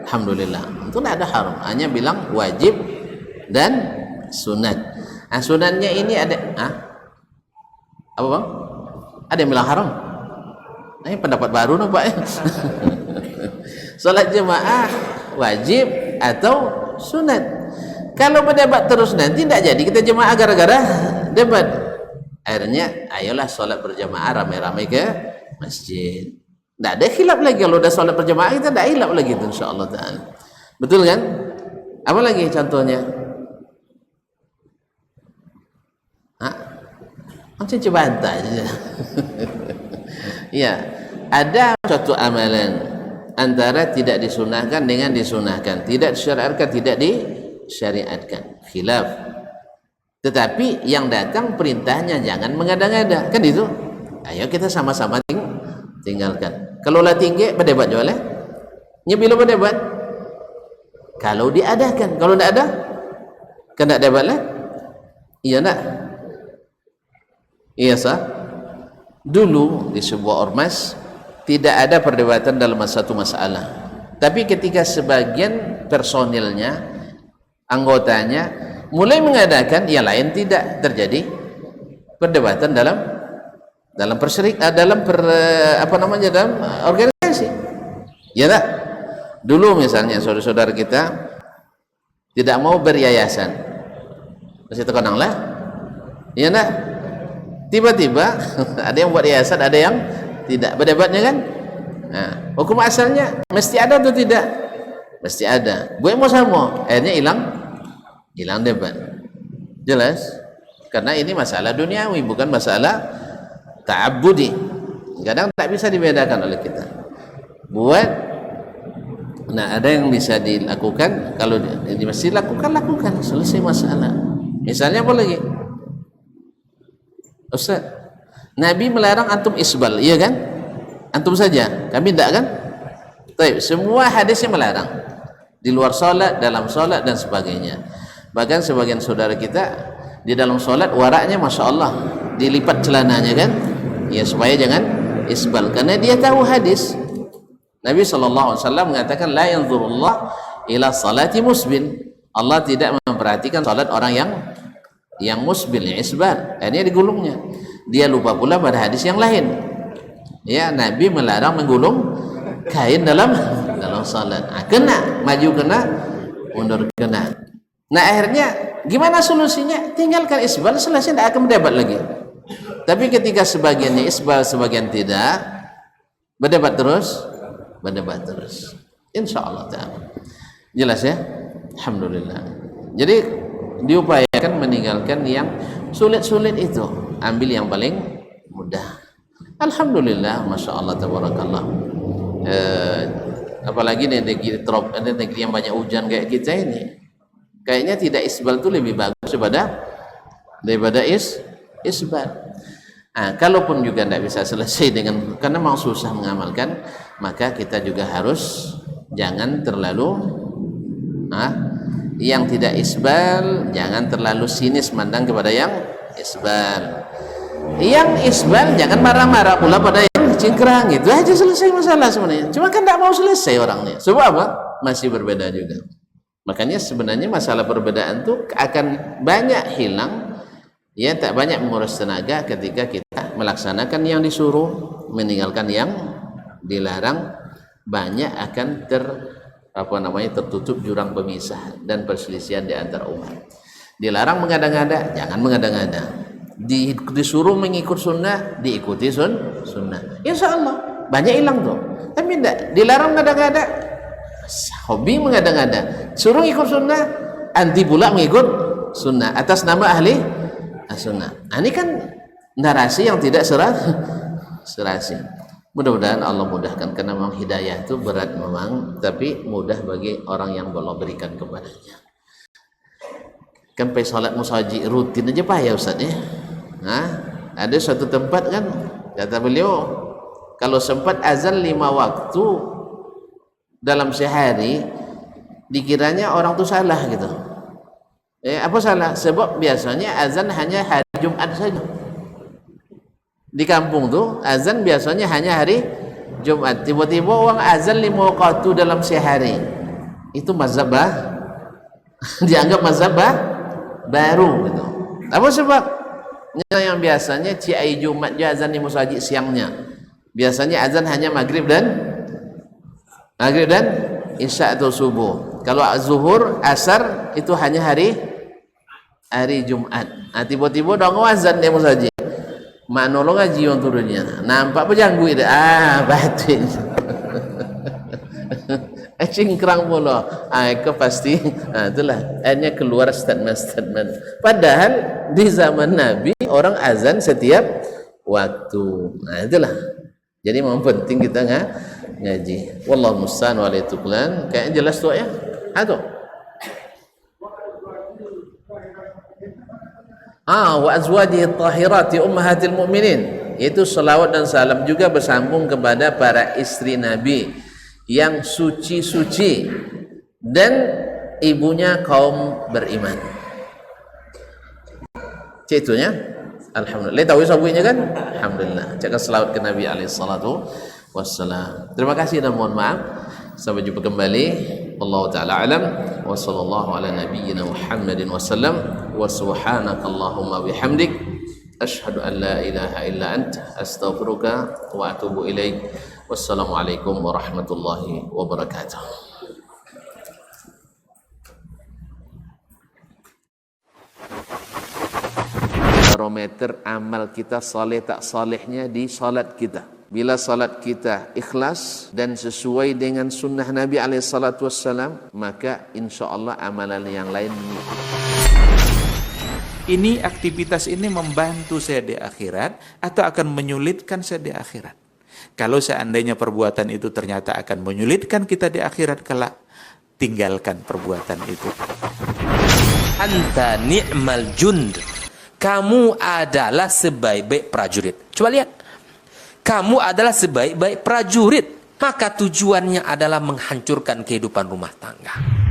Alhamdulillah, itu tidak ada haram, hanya bilang wajib dan sunat. Nah, sunatnya ini ada apa bang? Ada yang bilang haram. Nah, ini pendapat baru nih Pak. Salat jemaah wajib atau sunat. Kalau berdebat terus nanti tidak jadi kita jemaah gara-gara debat. Akhirnya ayolah salat berjamaah ramai-ramai ke masjid. Tidak ada khilaf lagi. Kalau udah salat berjamaah kita tidak khilaf lagi itu insyaallah taala. Betul kan? Apa lagi contohnya? Macam coba hantar aja. Ya, ada suatu amalan antara tidak disunahkan dengan disunahkan, tidak disyariatkan, tidak disyariatkan, khilaf. Tetapi yang datang perintahnya jangan mengada-ngada, kan itu. Ayo kita sama-sama tinggalkan. Kalau lah tinggi berdebat jual ya, nyebilo berdebat. Kalau diadakan, kalau tidak ada, kan tidak debat lah. Iya nak. Iya sah. Dulu di sebuah ormas tidak ada perdebatan dalam satu masalah. Tapi ketika sebagian personilnya, anggotanya mulai mengadakan, yang lain tidak terjadi perdebatan dalam dalam organisasi. Ya tak? Dulu misalnya saudara-saudara kita tidak mau beryayasan, masih terkenang lah. Ya tak? Tiba-tiba ada yang buat yayasan, ada yang tidak. Berdebatnya kan, nah, hukum asalnya mesti ada atau tidak? Mesti ada. Gue mau sama, akhirnya hilang debat. Jelas? Karena ini masalah duniawi, bukan masalah ta'abbudi. Kadang tak bisa dibedakan oleh kita. Nah, ada yang bisa dilakukan. Kalau di masjid lakukan, selesai masalah. Misalnya apa lagi? Ustaz, Nabi melarang antum isbal, iya kan? Antum saja, kami tidak kan? Baik, semua hadisnya melarang. Di luar salat, dalam salat dan sebagainya. Bahkan sebagian saudara kita di dalam salat waraknya masya Allah dilipat celananya kan? Ya supaya jangan isbal, karena dia tahu hadis. Nabi SAW mengatakan la yanzurullah ila salati musbil. Allah tidak memperhatikan salat orang yang musbil, yang isbal, akhirnya digulungnya. Dia lupa pula pada hadis yang lain. Ya, Nabi melarang menggulung kain dalam salat. Kena maju, kena mundur, kena. Nah, akhirnya gimana solusinya? Tinggalkan isbal, selesai, tidak akan berdebat lagi. Tapi ketika sebagiannya isbal, sebagian tidak, berdebat terus. Insyaallah ta'ala. Jelas ya? Alhamdulillah. Jadi diupayakan meninggalkan yang sulit-sulit itu, ambil yang paling mudah. Alhamdulillah, masya Allah, tabarakallah. Apalagi di negeri yang banyak hujan kayak kita ini, kayaknya tidak isbal itu lebih bagus daripada isbal. Nah, kalaupun juga tidak bisa selesai dengan, karena memang susah mengamalkan, maka kita juga harus jangan terlalu yang tidak isbal, jangan terlalu sinis mandang kepada yang isbal. Yang isbal jangan marah-marah pula pada yang cingkrang. Itu aja selesai masalah sebenarnya. Cuma kan tidak mau selesai orangnya. Sebab apa? Masih berbeda juga. Makanya sebenarnya masalah perbedaan itu akan banyak hilang, ya, tak banyak menguras tenaga ketika kita melaksanakan yang disuruh, meninggalkan yang dilarang. Banyak akan tertutup jurang pemisah dan perselisihan di antara umat. Dilarang mengada-ngada, jangan mengada-ngada. Disuruh mengikut sunnah, diikuti sunnah. Insya Allah banyak hilang tuh. Tapi tidak, dilarang mengada-ngada, hobi mengada-ngada. Suruh ikut sunnah, anti pula mengikut sunnah atas nama ahli sunnah. Ini kan narasi yang tidak serasi. Mudah-mudahan Allah mudahkan, karena memang hidayah itu berat memang, tapi mudah bagi orang yang Allah berikan kepadanya. Kan sampai salat musaji rutin aja payah Ustaz ya. Nah, ada suatu tempat kan, kata beliau, kalau sempat azan 5 waktu dalam sehari, dikiranya orang tuh salah gitu. Apa salah? Sebab biasanya azan hanya hari Jumat saja. Di kampung tuh azan biasanya hanya hari Jumat. Tiba-tiba orang azan 5 waktu dalam sehari. Itu mazhab dianggap mazhab baru gitu. Apa sebabnya? Yang biasanya ciai Jumat je azan di masjid siangnya. Biasanya azan hanya maghrib dan isya atau subuh. Kalau zuhur, asar itu hanya hari Jumat. Nah, tiba-tiba dong azan dia masjid. Mak nolong ngaji yang turunnya. Nampak berjanggu itu. Batin. Cingkrang pula. Itu pasti. Itulah. Akhirnya keluar statement. Padahal di zaman Nabi orang azan setiap waktu. Itulah. Jadi memang penting kita ngaji. Wallahu musta'an wa alaihi tuklan. Kayaknya jelas tu ya. Atau wa azwajihi tahirati ummahatil mu'minin. Itu selawat dan salam juga bersambung kepada para istri Nabi yang suci-suci dan ibunya kaum beriman. Citunya alhamdulillah. Tahu sabunya kan? Alhamdulillah. Cakap selawat ke Nabi alaihi salatu wassalam. Terima kasih dan mohon maaf. Sampai jumpa kembali. Wallahu taala alam wa sallallahu ala nabiyyina Muhammadin wasallam wa subhanaka Allahumma bihamdik asyhadu an la ilaha illa anta astaghfiruka wa atubu ilaik. Wassalamualaikum warahmatullahi wabarakatuh. Barometer amal kita saleh tak salehnya di salat kita. Bila salat kita ikhlas dan sesuai dengan sunnah Nabi SAW, maka insya Allah amalan yang lain mengikut. Ini aktivitas ini membantu saya di akhirat atau akan menyulitkan saya di akhirat? Kalau seandainya perbuatan itu ternyata akan menyulitkan kita di akhirat kelak, tinggalkan perbuatan itu. Anta ni'mal jund. Kamu adalah sebaik-baik prajurit. Coba lihat. Kamu adalah sebaik-baik prajurit. Maka tujuannya adalah menghancurkan kehidupan rumah tangga.